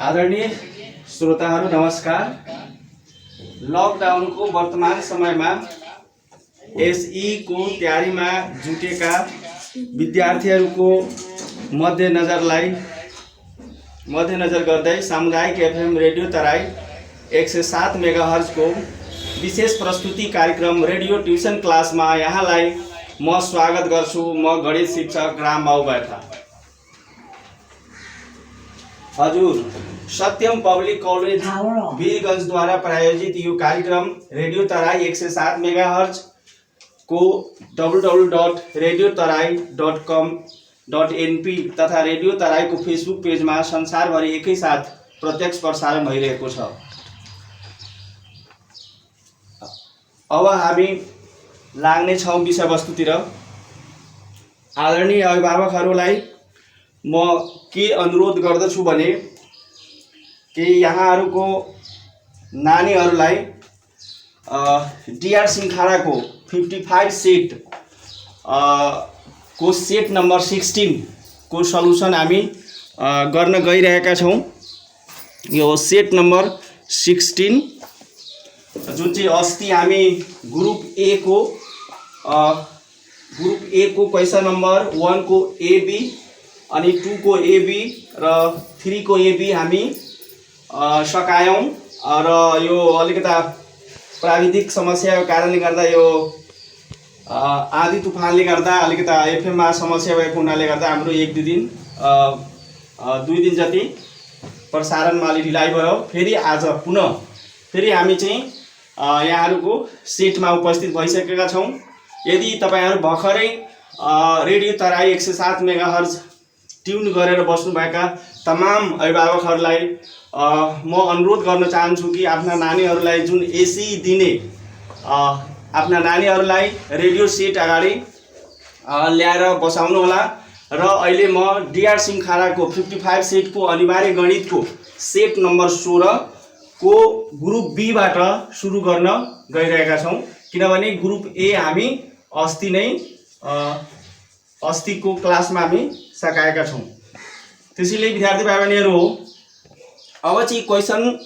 आदरणीय श्रोताहरू नमस्कार। लकडाउनको वर्तमान समयमा एसई को तयारीमा जुटेका विद्यार्थीहरूको मध्यनजर गर्दै सामुदायिक एफएम रेडियो तराई 107 मेगाहर्ज को विशेष प्रस्तुति कार्यक्रम रेडियो ट्युसन क्लासमा यहाँलाई म स्वागत गर्छु। म गणित शिक्षक राम बाबुबैठा। हजुर सत्यम पब्लिक कॉलेज वीरगंज द्वारा प्रायोजित यो कार्यक्रम रेडियो तराई 107 मेगाहर्ज को www.radiotarai.com.np तथा रेडियो तराई को फेसबुक पेजमा संसारभरि एकैसाथ प्रत्यक्ष प्रसारण भइरहेको छ। अब हामी लाग्ने छौं विषयवस्तुतिर। आदरणीय अभिभावकहरूलाई म के अनुरोध गर्दछु भने कि यहाँहरूको नानीहरूलाई डीआर सिंखाडाको 55 सेट को सेट नम्बर 16 को सल्युसन हामी गर्न गइरहेका छौं। यो सेट नम्बर 16 जुन चाहिँ अस्ति हामी ग्रुप ए को क्वेशन नम्बर 1 को एबी अनि 2 को एबी र 3 को एबी हामी सकायौं र यो अलिकता प्राविधिक समस्याको कारणले गर्दा यो आँधी तुफानले गर्दा अलिकता एफएममा समस्या भएको हुनाले गर्दा हाम्रो 1-2 दिन 2 दिन जति प्रसारणमा अलि ढिलाइ भयो। फेरि आज पुनः फेरि हामी चाहिँ यहाँहरूको सेटमा उपस्थित भइसकेका छौं। यदि तपाईहरु भर्खरै रेडियो तराई 107 मेगाहर्ज ट्युन गरेर बस्नुभएका तमाम अभिभावकहरूलाई म अनुरोध गर्न चाहन्छु कि आफ्ना नानीहरूलाई जुन एसी दिने आफ्ना नानीहरूलाई रेडियो सेट अगाडि ल्याएर बसाउनु होला। र अहिले म डीआर सिंखाडाको 55 सेटको अनिवार्य गणितको सेट नम्बर 16 को ग्रुप बी बाट सुरु गर्न गइरहेका छौं, किनभने ग्रुप ए हामी अस्तिको क्लासमा हामी सकाएका छौं। त्यसैले विद्यार्थी भाइ बहिनीहरु अब चाहिँ क्वेशन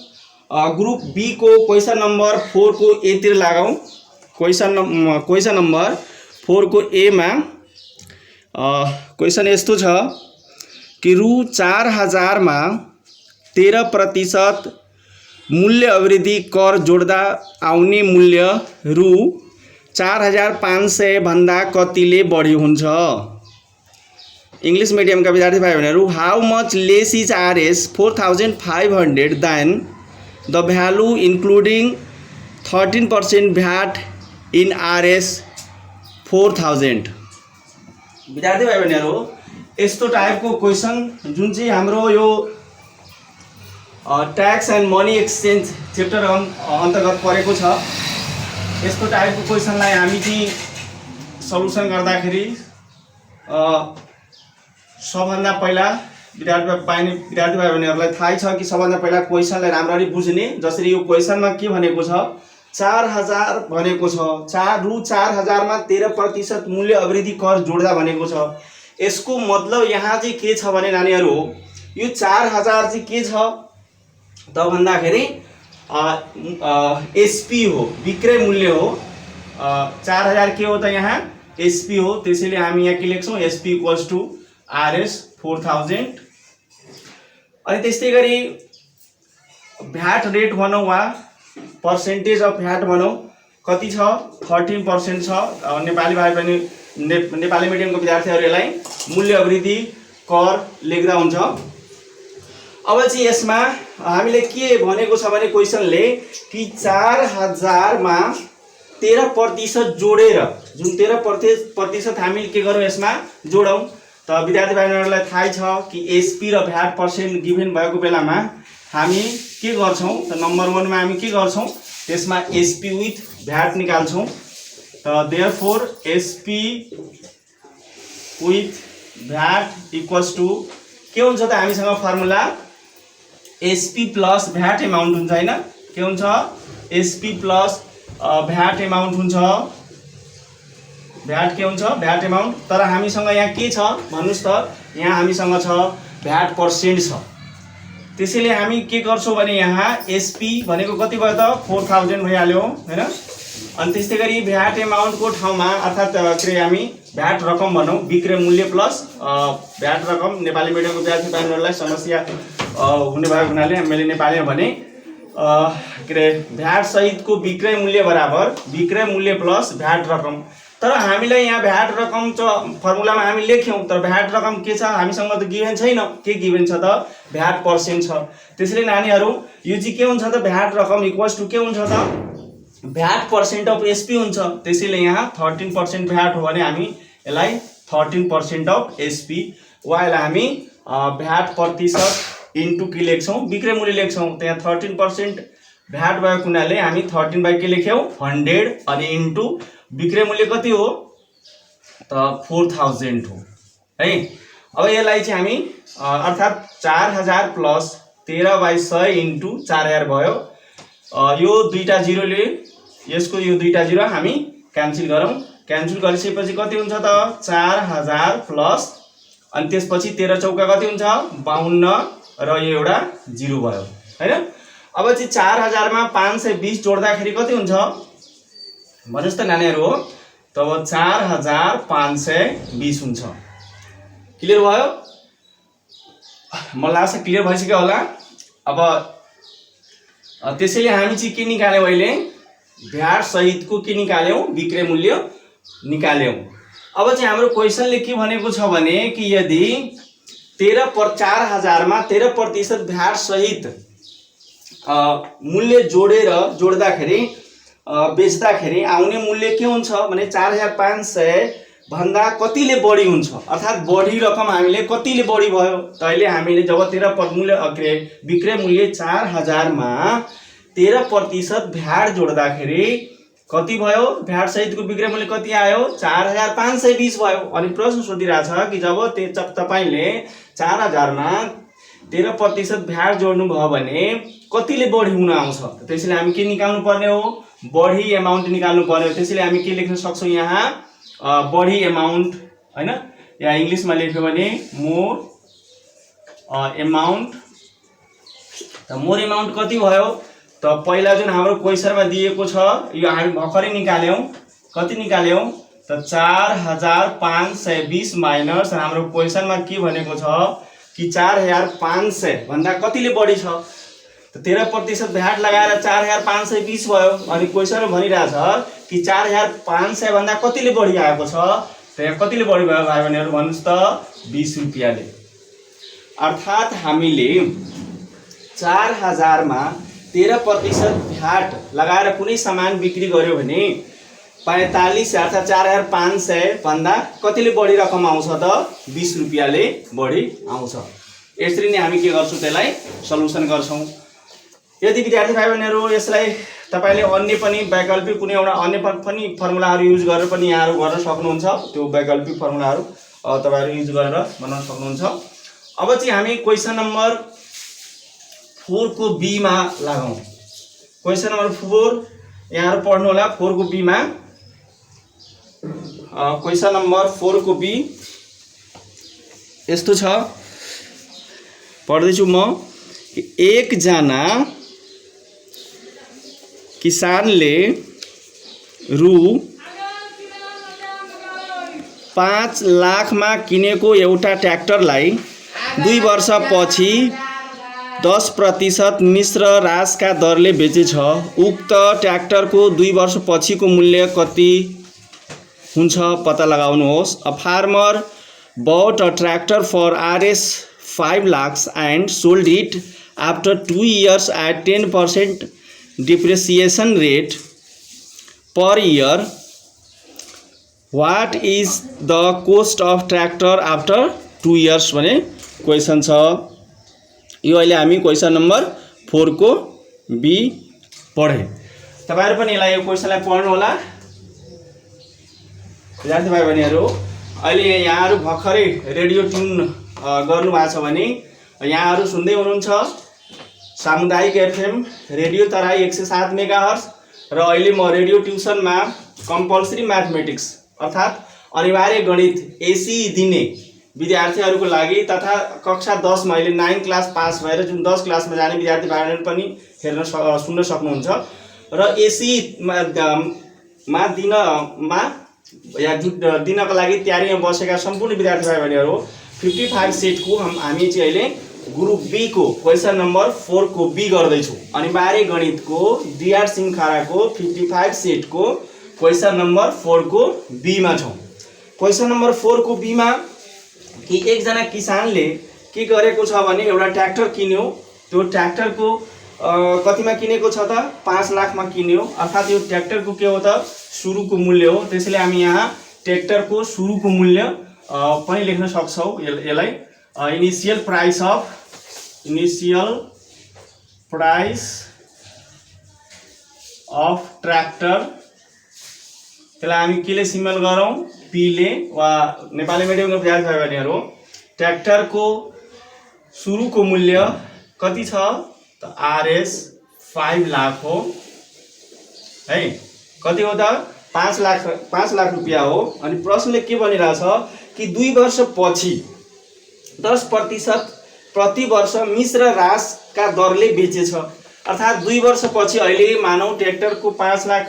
ग्रुप बी को क्वेशन नम्बर 4 को ए तिर लगाऊ। क्वेशन नम्बर 4 को ए मा क्वेशन यस्तो छ कि रु 4000 मा 13% मूल्य अभिवृद्धि कर जोड्दा आउने मूल्य रु 4500 भन्दा कतिले बढी हुन्छ? इंग्लिश मीडियम का विद्यार्थी भाई बहनहरू, how much less is RS 4500 than the value including 13% VAT in RS 4000? विद्यार्थी भाई बहनहरू, यस्तो टाइपको क्वेशन जुन चाहिँ हाम्रो यो tax and money exchange chapter अंतर्गत परेको छ, यस्तो टाइपको क्वेशनलाई हामी चाहिँ सल्युसन गर्दाखेरि सबभन्दा पहिला विद्यार्थी भाइ बहिनीहरूलाई थाहै छ कि सबभन्दा पहिला क्वेशनलाई राम्ररी बुझ्ने। जसरी यो क्वेशनमा के भनेको छ, 4000 भनेको छ, रु 4000 मा 13% मूल्य अभिवृद्धि कर जोड्दा भनेको छ। यसको मतलब यहाँ चाहिँ के छ भने नानीहरू, यो 4000 चाहिँ के छ त भन्दाखेरि एसपी हो, विक्रय मूल्य हो। 4000 के हो त यहाँ एसपी हो। त्यसैले हामी यहाँ के लेख्छौं, एसपी इक्वल्स टु आरएस 4000। अनि त्यस्तै गरी भ्याट रेट भनौं वा पर्सेन्टेज अफ भ्याट भनौं, कति छ 13% छ। नेपाली भाइ बहिनी नेपाली मिडियमको विद्यार्थीहरुलाई मूल्य अभिवृद्धि कर लेख्दा हुन्छ। अब चाहिँ यसमा हामीले के भनेको छ भने क्वेशनले कि 4000 मा 13% जोडेर, जुन 13% हामी के गरौँ यसमा जोडौं। त विद्यार्थी भाइहरुलाई थाहै छ कि एसपी र भ्याट पर्सेन्ट गिभन भएको बेलामा हामी के गर्छौं त नम्बर 1 मा हामी के गर्छौं, त्यसमा एसपी विथ भ्याट निकाल्छौं। त therefore SP with VAT equals to के हुन्छ त हामीसँग formula SP plus VAT amount हुन्छ हैन। के हुन्छ, एसपी प्लस भ्याट एमाउन्ट हुन्छ भ्याट के हुन्छ भ्याट एमाउन्ट। तर हामीसँग यहाँ के छ भन्नुस् त, यहाँ हामीसँग छ भ्याट पर्सेन्ट छ। त्यसैले हामी के गर्छौँ भने यहाँ एसपी भनेको कति भयो त 4000 भइहाल्यो हैन। अनि त्यस्तै गरी भ्याट एमाउन्टको ठाउँमा अर्थात् के हामी भ्याट रकम भनौँ, विक्रय मूल्य प्लस भ्याट रकम। नेपाली मिडियमको विद्यार्थी भाइहरूलाई समस्या हुने भएको हुनाले मैले नेपालीमा भने के अरे भ्याट सहितको विक्रय मूल्य बराबर विक्रय मूल्य प्लस भ्याट रकम। तर हामीलाई यहाँ भ्याट रकम फर्मुलामा हामी लेख्यौँ, तर भ्याट रकम के छ हामीसँग त गिभेन छैन। के गिभेन छ त भ्याट पर्सेन्ट छ। त्यसैले नानीहरू यो चाहिँ के हुन्छ त भ्याट रकम इक्वल्स टु के हुन्छ त भ्याट पर्सेन्ट अफ एसपी हुन्छ। त्यसैले यहाँ 13% भ्याट हो भने हामी यसलाई 13% अफ एसपी, वा यसलाई हामी भ्याट प्रतिशत इन्टु के लेख्छौँ विक्रय मूल्य लेख्छौँ। त्यहाँ 13% भ्याट भएको हुनाले हामी 13 बाई के लेख्यौँ 100 अनि इन्टु विक्रय मूल्य कति हो त 4000 हो है। अब यसलाई चाहिँ हामी अर्थात् 4000 प्लस 13/100 इन्टु 4000 भयो। यो दुईटा जिरोले यसको यो दुईटा जिरो हामी क्यान्सल गरौँ। क्यान्सल गरिसकेपछि कति हुन्छ त 4000 प्लस अनि त्यसपछि 13 चौका कति हुन्छ 52 र यो एउटा जिरो भयो हैन। अब चाहिँ 4000 मा 520 जोड्दाखेरि कति हुन्छ भन्नुस् त नानीहरू हो। तब 4520 हुन्छ। क्लियर भयो? मलाई लाग्छ क्लियर भइसक्यो होला। अब त्यसैले हामी चाहिँ के निकाल्यौँ अहिले भ्याट सहितको के निकाल्यौँ विक्रय मूल्य निकाल्यौँ। अब चाहिँ हाम्रो क्वेसनले के भनेको छ भने कि यदि 4000 मा 13% भ्याट सहित मूल्य जोड्दाखेरि बेच्दाखेरि आउने मूल्य के हुन्छ भने 4500 भन्दा कतिले बढी हुन्छ, अर्थात् बढी रकम हामीले कतिले बढी भयो। तैले हामीले जब 13% मूल्य विक्रय मूल्य 4000 मा 13% भ्याट जोड्दाखेरि कति भयो भ्याट सहितको विक्रय मूल्य कति आयो 4520 भयो। अनि प्रश्न सोधिरहेछ कि जब तपाईले 4000 मा 13% भ्याट जोड्नु भयो भने कतिले बढी हुन आउँछ। त्यसैले हामी के निकाल्नु पर्ने हो बढी एमाउन्ट निकाल्नु पर्ने हो। त्यसैले हामी के लेख्न सक्छौँ यहाँ बढी एमाउन्ट हैन। यहाँ इंग्लिशमा लेख्यो भने मोर एमाउन्ट। त मोर एमाउन्ट कति भयो त पहिला जुन हाम्रो क्वेसनमा दिएको छ यो हामी भर्खरै निकाल्यौं। कति निकाल्यौं त 4520 माइनस हाम्रो क्वेसनमा के भनेको छ कि 4500 भन्दा कतिले बढी छ त 13% भ्याट लगाएर 4520 भयो। अनि क्वेसनमा भनिरहेछ कि 4500 भन्दा कतिले बढी आएको छ त यहाँ कतिले बढी भयो भाइ बहिनीहरु भन्नुस् त 20 रुपैयाँले। अर्थात हामीले 4000 मा 13% भ्याट लगाएर कुनै सामान बिक्री गर्यो भने 45 अर्थात 4500 भन्दा कतिले बढी रकम आउँछ त 20 रुपैयाँले बढी आउँछ। यसरी नै हामी के गर्छौं त्यसलाई सल्युसन गर्छौं। यदि विद्यार्थी भाइ बहिनीहरु यसलाई तपाईले अन्य पनि वैकल्पिक कुनै एउटा अन्य पनि फर्मुलाहरु युज गरेर पनि यहाँहरु गर्न सक्नुहुन्छ। त्यो वैकल्पिक फर्मुलाहरु तपाईहरु युज गरेर बनाउन सक्नुहुन्छ। अब चाहिँ हामी क्वेशन नम्बर 4 को बी मा लागौं। क्वेशन नम्बर 4 यहाँहरु पढ्नु होला। 4 को बी मा क्वेशन नम्बर 4 को बी यस्तो छ, पढ्दै छु म। एक जना किसानले रु 5 लाख मा किनेको एउटा ट्र्याक्टरलाई 2 वर्षपछि 10% मिश्र राशका दरले बेचेछ। उक्त ट्र्याक्टरको 2 वर्षपछिको मूल्य कति हुन्छ पत्ता लगाउनुहोस्। A farmer bought a tractor for Rs 5 lakhs and sold it after 2 years at 10% depreciation rate per year. What is the cost of tractor after 2 years भने क्वेशन छ। यो अहिले हामी क्वेशन नम्बर 4 को बी पढे। तपाईहरु पनि यसलाई यो क्वेशनलाई पढ्नु होला। विद्यार्थी भाइ बहिनीहरु अहिले यहाँहरु भर्खरै रेडियो ट्युन गर्नु भएको छ भने यहाँहरु सुन्दै हुनुहुन्छ सामुदायिक एफएम रेडियो तराई 107 मेगाहर्ज र अहिले म रेडियो ट्युसनमा कम्पल्सरी म्याथमेटिक्स अर्थात् अनिवार्य गणित एसी दिने विद्यार्थीहरूको लागि तथा कक्षा 10 मा अहिले 9 क्लास पास भएर जुन 10 क्लासमा जाने विद्यार्थी भाइहरूले पनि हेर्न सुन्न सक्नुहुन्छ र एसी मा दिनमा या दिनको लागि तयारीमा बसेका सम्पूर्ण विद्यार्थी भाइ बहिनीहरू 55 सेटको हामी चाहिँ अहिले ग्रुप बी को क्वेशन नम्बर 4 को बी गर्दैछौँ। अनिवार्य गणितको डीआर सिंखाराको 55 सेटको क्वेशन नम्बर 4 को बी मा छौँ। क्वेशन नम्बर 4 को बी मा कि एकजना किसानले के गरेको छ भने एउटा ट्र्याक्टर किन्यो। त्यो ट्र्याक्टरको कतिमा किनेको छ त 5 लाखमा किन्यो। अर्थात् यो ट्र्याक्टरको के हो त सुरुको मूल्य हो। त्यसैले हामी यहाँ ट्र्याक्टरको सुरुको मूल्य पनि लेख्न सक्छौँ। यसलाई इनिशियल प्राइस अफ ट्र्याक्टर, त्यसलाई हामी केले सिम्बल गरौँ पी ले वा नेपाली मिडियमको विद्यार्थी भाइ बहिनीहरू ट्र्याक्टरको सुरुको मूल्य कति छ त आरएस 5 लाख हो है। कति हो त 5 लाख रुपैयाँ हो। अनि प्रश्नले के भनिरहेछ कि 2 वर्षपछि 10% प्रति वर्ष मिश्र रासका दरले बेचेछ। अर्थात् 2 वर्षपछि अहिले मानौ ट्र्याक्टरको 5 लाख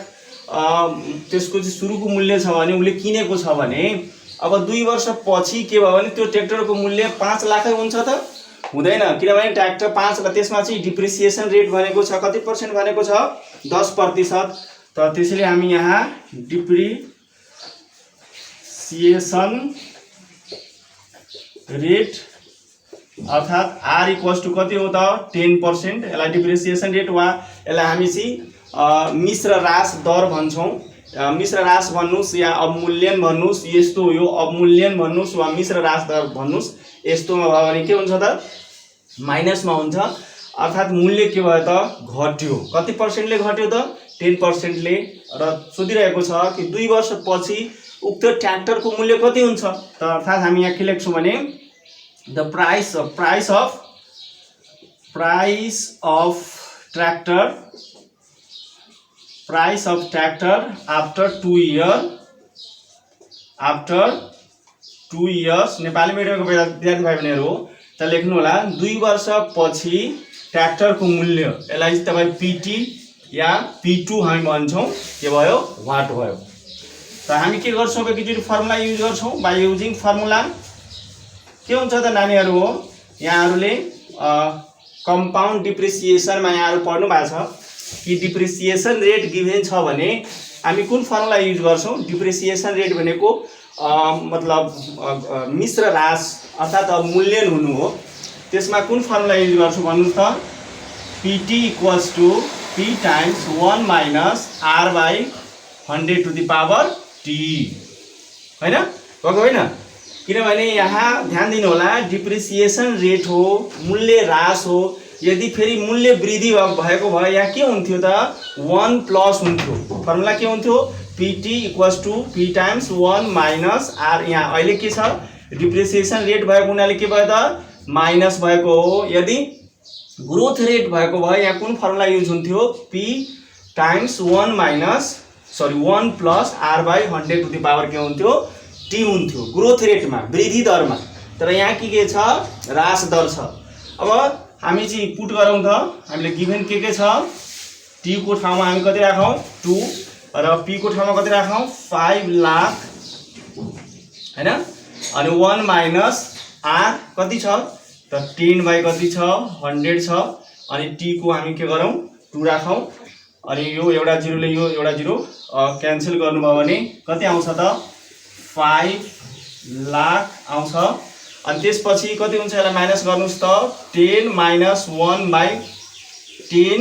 त्यसको चाहिँ सुरुको मूल्य छ भने उसले किनेको छ भने अब 2 वर्षपछि के भयो भने त्यो ट्र्याक्टरको मूल्य 5 लाखै हुन्छ त हुँदैन। किनभने ट्र्याक्टर 5 लाख त्यसमा चाहिँ डिप्रिसिएसन रेट भनेको छ कति पर्सेन्ट भनेको छ 10%। त त्यसैले हामी यहाँ डिप्रिसिएसन रेट अर्थात् आर इक्वल्स टू कति हो त 10%। यसलाई डिप्रिसिएसन रेट वा यसलाई हामी चाहिँ मिश्र रास दर भन्छौँ। मिश्र रास भन्नुस् या अवमूल्यन भन्नुस्, यस्तो यो अवमूल्यन भन्नुस् वा मिश्र रास दर भन्नुस्। यस्तोमा भयो भने के हुन्छ त माइनसमा हुन्छ। अर्थात् मूल्य के भयो त घट्यो। कति पर्सेन्टले घट्यो त 10%ले। र सोधिरहेको छ कि 2 वर्षपछि उक्त ट्र्याक्टरको मूल्य कति हुन्छ त अर्थात् हामी यहाँ के लेख्छौँ भने the price of tractor after 2 years Nepali मिडियमको विद्यार्थी भाइ बहिनीहरू त लेख्नु होला 2 वर्षपछि ट्र्याक्टरको मूल्य। यसलाई चाहिँ तपाईँ पीटी या P2 हामी भन्छौँ। के भयो वाट भयो। त हामी के गर्छौँ एकचोटि फर्मुला युज गर्छौँ। बाई युजिङ फर्मुला के हुन्छ त नानीहरू हो यहाँहरूले कम्पाउन्ड डिप्रिसिएसनमा यहाँहरू पढ्नु भएको छ कि डिप्रिसिएसन रेट गिभेन छ भने हामी कुन फर्मुला युज गर्छौँ। डिप्रिसिएसन रेट भनेको मतलब मिश्र रास अर्थात् अवमूल्यन हुनु हो। त्यसमा कुन फर्मुला युज गर्छौँ भन्नुहोस् त PT equals to P times 1 minus R by 100 to the power T होइन भएको होइन। किनभने यहाँ ध्यान दिनु होला डिप्रिसिएसन रेट हो, मूल्य ह्रास हो। यदि फेरि मूल्य वृद्धि भएको भए यहाँ के हुन्थ्यो त 1 प्लस हुन्थ्यो। फर्मुला के हुन्थ्यो PT equals to P times 1 minus R। यहाँ अहिले के छ डिप्रिसिएसन रेट भएको हुनाले के भयो त माइनस भएको हो। यदि ग्रोथ रेट भएको भए यहाँ कुन फर्मुला युज हुन्थ्यो P times 1 plus R by 100 to the power के हुन्थ्यो T हुन्थ्यो ग्रोथ रेटमा वृद्धि दरमा। तर यहाँ के छ ह्रास दर छ। अब हामी चाहिँ पुट गरौँ त हामीले गिभेन के छ T को ठाउँमा हामी कति राखौँ 2 र P को ठाउँमा कति राखौँ 5 लाख हैन। अनि 1 माइनस R कति छ त 10 बाई कति छ 100 छ। अनि T को हामी के गरौँ 2 राखौँ। अनि यो एउटा जिरोले यो एउटा जिरो क्यान्सल गर्नुभयो भने कति आउँछ त 5 लाख आउँछ। अनि त्यसपछि कति हुन्छ यसलाई माइनस गर्नुस् त 10 माइनस 1 बाई 10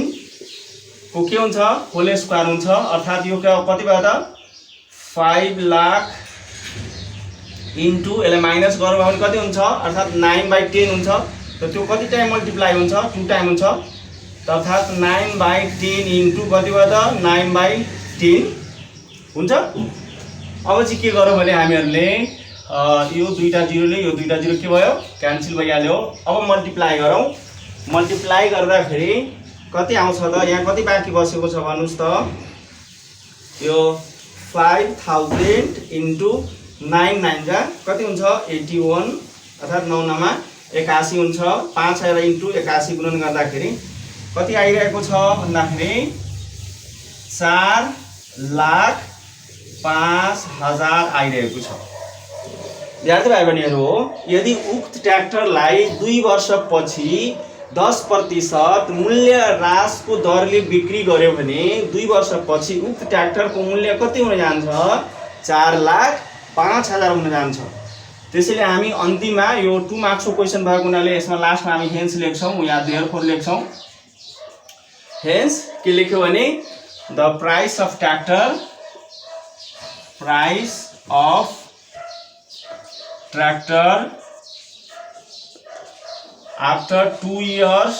को के हुन्छ होल स्क्वायर हुन्छ। अर्थात् यो कति भयो त 5 लाख इन्टु यसलाई माइनस गर्नु भने कति हुन्छ अर्थात् 9 बाई 10 हुन्छ। त त्यो कति टाइम मल्टिप्लाई हुन्छ 2 टाइम हुन्छ। अर्थात् 9 बाई 10 इन्टु कति भयो त 9 बाई 10 हुन्छ। अब चाहिँ के गरौँ भने हामीहरूले यो दुईटा जिरोले यो दुईटा जिरो के भयो क्यान्सल भइहाल्यो। अब मल्टिप्लाई गरौँ। मल्टिप्लाई गर्दाखेरि कति आउँछ त यहाँ कति बाँकी बसेको छ भन्नुहोस् त यो 5000 इन्टु 9 9 जा कति हुन्छ 81 अर्थात् 9 9मा 81 हुन्छ 5000 इन्टु 81 गुणन गर्दाखेरि कति आइरहेको छ भन्दाखेरि 4,05,000 आइरहेको छ। विद्यार्थी भाइ बहिनीहरू यदि उक्त ट्र्याक्टरलाई 2 वर्षपछि 10% मूल्य ह्रासको दरले बिक्री गर्यो भने 2 वर्षपछि उक्त ट्र्याक्टरको मूल्य कति हुन जान्छ 4,05,000 हुन जान्छ। त्यसैले हामी अन्तिममा यो 2 मार्क्सको क्वेसन भएको हुनाले यसमा लास्टमा हामी हेन्स लेख्छौँ या देयरफोर लेख्छौँ। हेन्स के लेख्यो भने the price of tractor after 2 years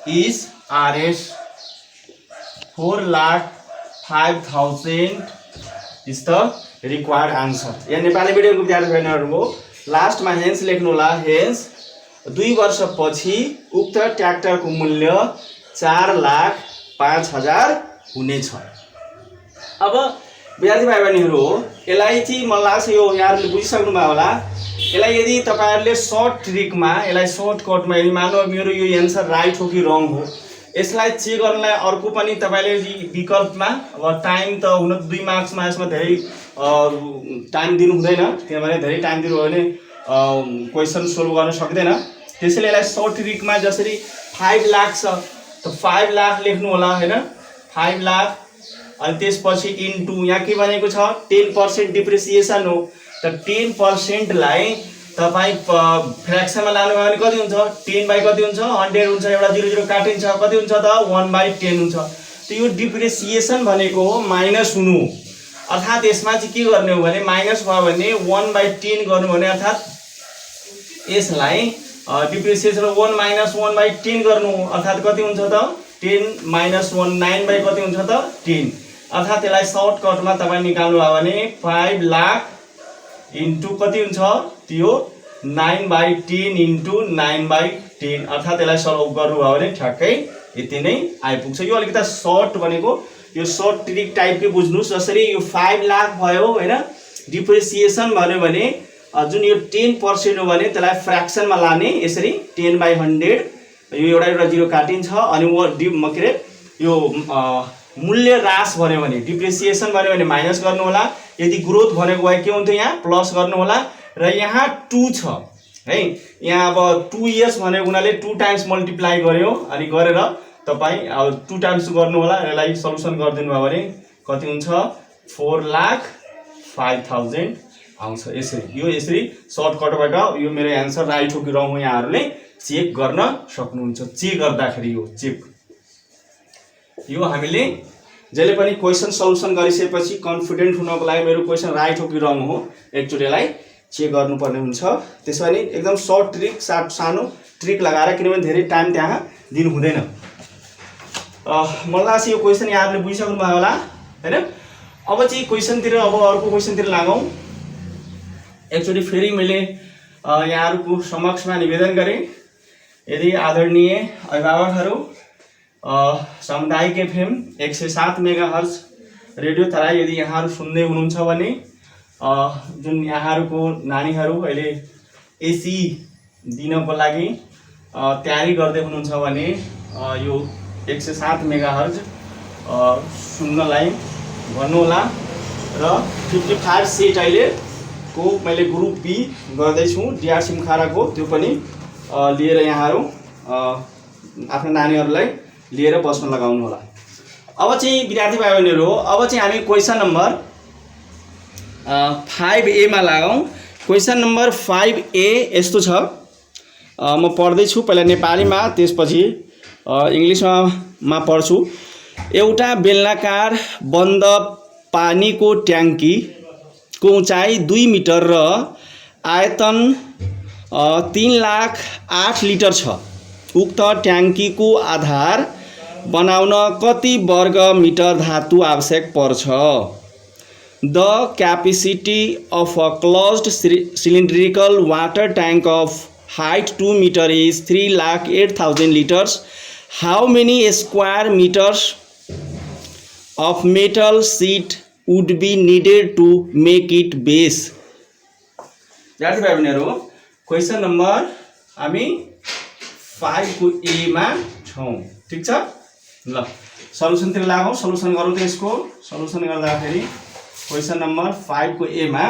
is Rs 4,05,000 is the required answer। यहाँ नेपाली मिडियमको विद्यार्थी बहिनीहरुको लास्टमा हेन्स लेख्नु होला। हेन्स 2 वर्षपछि उक्त ट्र्याक्टरको मूल्य 4,05,000 हुनेछ। अब विद्यार्थी भाइ बहिनीहरू यसलाई चाहिँ मलाई लाग्छ यो यहाँहरूले बुझिसक्नु भयो होला। यसलाई यदि तपाईहरुले सर्ट ट्रिकमा यसलाई सर्टकटमा यदि मानौ मेरो यो एन्सर राइट हो कि रङ हो यसलाई चेक गर्नलाई अर्को पनि तपाईले विकल्पमा अब टाइम त हुन 2 मार्क्समा यसमा धेरै टाइम दिनु हुँदैन किनभने धेरै टाइम दिनु हो भने क्वेशन सोल्भ गर्न सक्दैन। त्यसैले यसलाई सर्ट ट्रिकमा जसरी 5 लाख छ त 5 लाख लेख्नु होला हैन 5 लाख अनि त्यसपछि इन्टु यहाँ के भनेको छ 10% डिप्रिसिएसन हो त 10% लाई तपाई फ्र्याक्सनमा लानु भयो भने कति हुन्छ 10 बाइ कति हुन्छ 100 हुन्छ एउटा 00 काटिन्छ कति हुन्छ त 1/10 हुन्छ। त यो डिप्रिसिएसन भनेको हो माइनस हुनु अर्थात् यसमा चाहिँ के गर्ने हो भने माइनस भयो भने 1/10 गर्नु भने अर्थात् यसलाई डिप्रिसिएसन 1 - 1/10 गर्नु अर्थात् कति हुन्छ त 10 - 1 9 बाइ कति हुन्छ त 10 अर्थात् यसलाई सर्टकटमा तपाई निकाल्नु भयो भने 5 लाख इन्टु कति हुन्छ त्यो 9/10 इन्टु 9/10 अर्थात् यसलाई सल्भ गर्नु भयो भने ठ्याक्कै यति नै आइपुग्छ। यो अलिकति सर्ट भनेको यो सर्ट ट्रिक टाइपकै बुझ्नुस्। जसरी यो 5 लाख भयो हैन डिप्रिसिएसन भन्यो भने जुन यो 10% हो भने त्यसलाई फ्र्याक्सनमा लाने यसरी 10/100 यो एउटा 0 काटिन्छ अनि के रे यो मूल्य ह्रास भन्यो भने डिप्रिसिएसन भन्यो भने माइनस गर्नु होला यदि ग्रोथ भनेको भए के हुन्थ्यो यहाँ प्लस गर्नु होला र यहाँ 2 छ है यहाँ अब 2 इयर्स भनेको हुनाले 2 टाइम्स मल्टिप्लाई गर्यो अनि गरेर तपाई अब 2 टाइम्स गर्नु होला यसलाई सल्युसन गरिदिनु भयो भने कति हुन्छ 4,05,000 आउँछ। यसरी सर्टकटबाट यो मेरो एन्सर राइट हो कि रङ हो यहाँहरूले चेक गर्न सक्नुहुन्छ। चेक गर्दाखेरि यो हामीले जहिले पनि क्वेशन सल्युसन गरिसकेपछि कन्फिडेन्ट हुनको लागि मेरो क्वेशन राइट हो कि रङ हो एकचोटि यसलाई चेक गर्नुपर्ने हुन्छ। त्यसो भने एकदम सर्ट ट्रिक सानो ट्रिक लगाएर किनभने धेरै टाइम त्यहाँ दिनु हुँदैन। मलाई लाग्छ यो क्वेशन यहाँहरूले बुझिसक्नु भयो होला हैन। अब चाहिँ क्वेशनतिर अब अर्को क्वेशनतिर लागौँ। एकचोटि फेरि मैले यहाँहरूको समक्षमा निवेदन गरेँ यदि आदरणीय अभिभावकहरू सामुदायिक एफएम 107 मेगाहर्ज रेडियो तराई यदि यहाँहरू सुन्दै हुनुहुन्छ भने जुन यहाँहरूको नानीहरू अहिले एसी दिनको लागि तयारी गर्दै हुनुहुन्छ भने यो 107 मेगाहर्ज सुन्नलाई भन्नुहोला र 55 सेट अहिलेको मैले ग्रुप बी गर्दैछु डिआर सिमखाराको त्यो पनि लिएर यहाँहरू आफ्नो नानीहरूलाई लिएर बस्न लगाउनु होला। अब चाहिँ विद्यार्थी भाइ बहिनीहरू अब चाहिँ हामी क्वेशन नम्बर 5A मा लागौँ। क्वेशन नम्बर 5A यस्तो छ म पढ्दैछु पहिला नेपालीमा त्यसपछि इङ्ग्लिसमा पढ्छु। एउटा बेलनाकार बन्द पानीको ट्याङ्कीको उचाइ 2 मिटर र आयतन 3,08,000 लिटर छ। उक्त ट्याङ्कीको आधार बनाउन कति वर्ग मिटर धातु आवश्यक पर्छ? The capacity of a closed cylindrical water tank of height 2 meter is 3,08,000 liters. How many square meters of metal sheet would be needed to make it base? विद्यार्थी भाइ बहिनीहरु क्वेशन नम्बर हामी 5 को ए मा छौं। ठीक छ ल सल्युसन तिर लागौं। सल्युसन गरौँ त यसको सल्युसन गर्दाखेरि क्वेशन नम्बर 5 को ए मा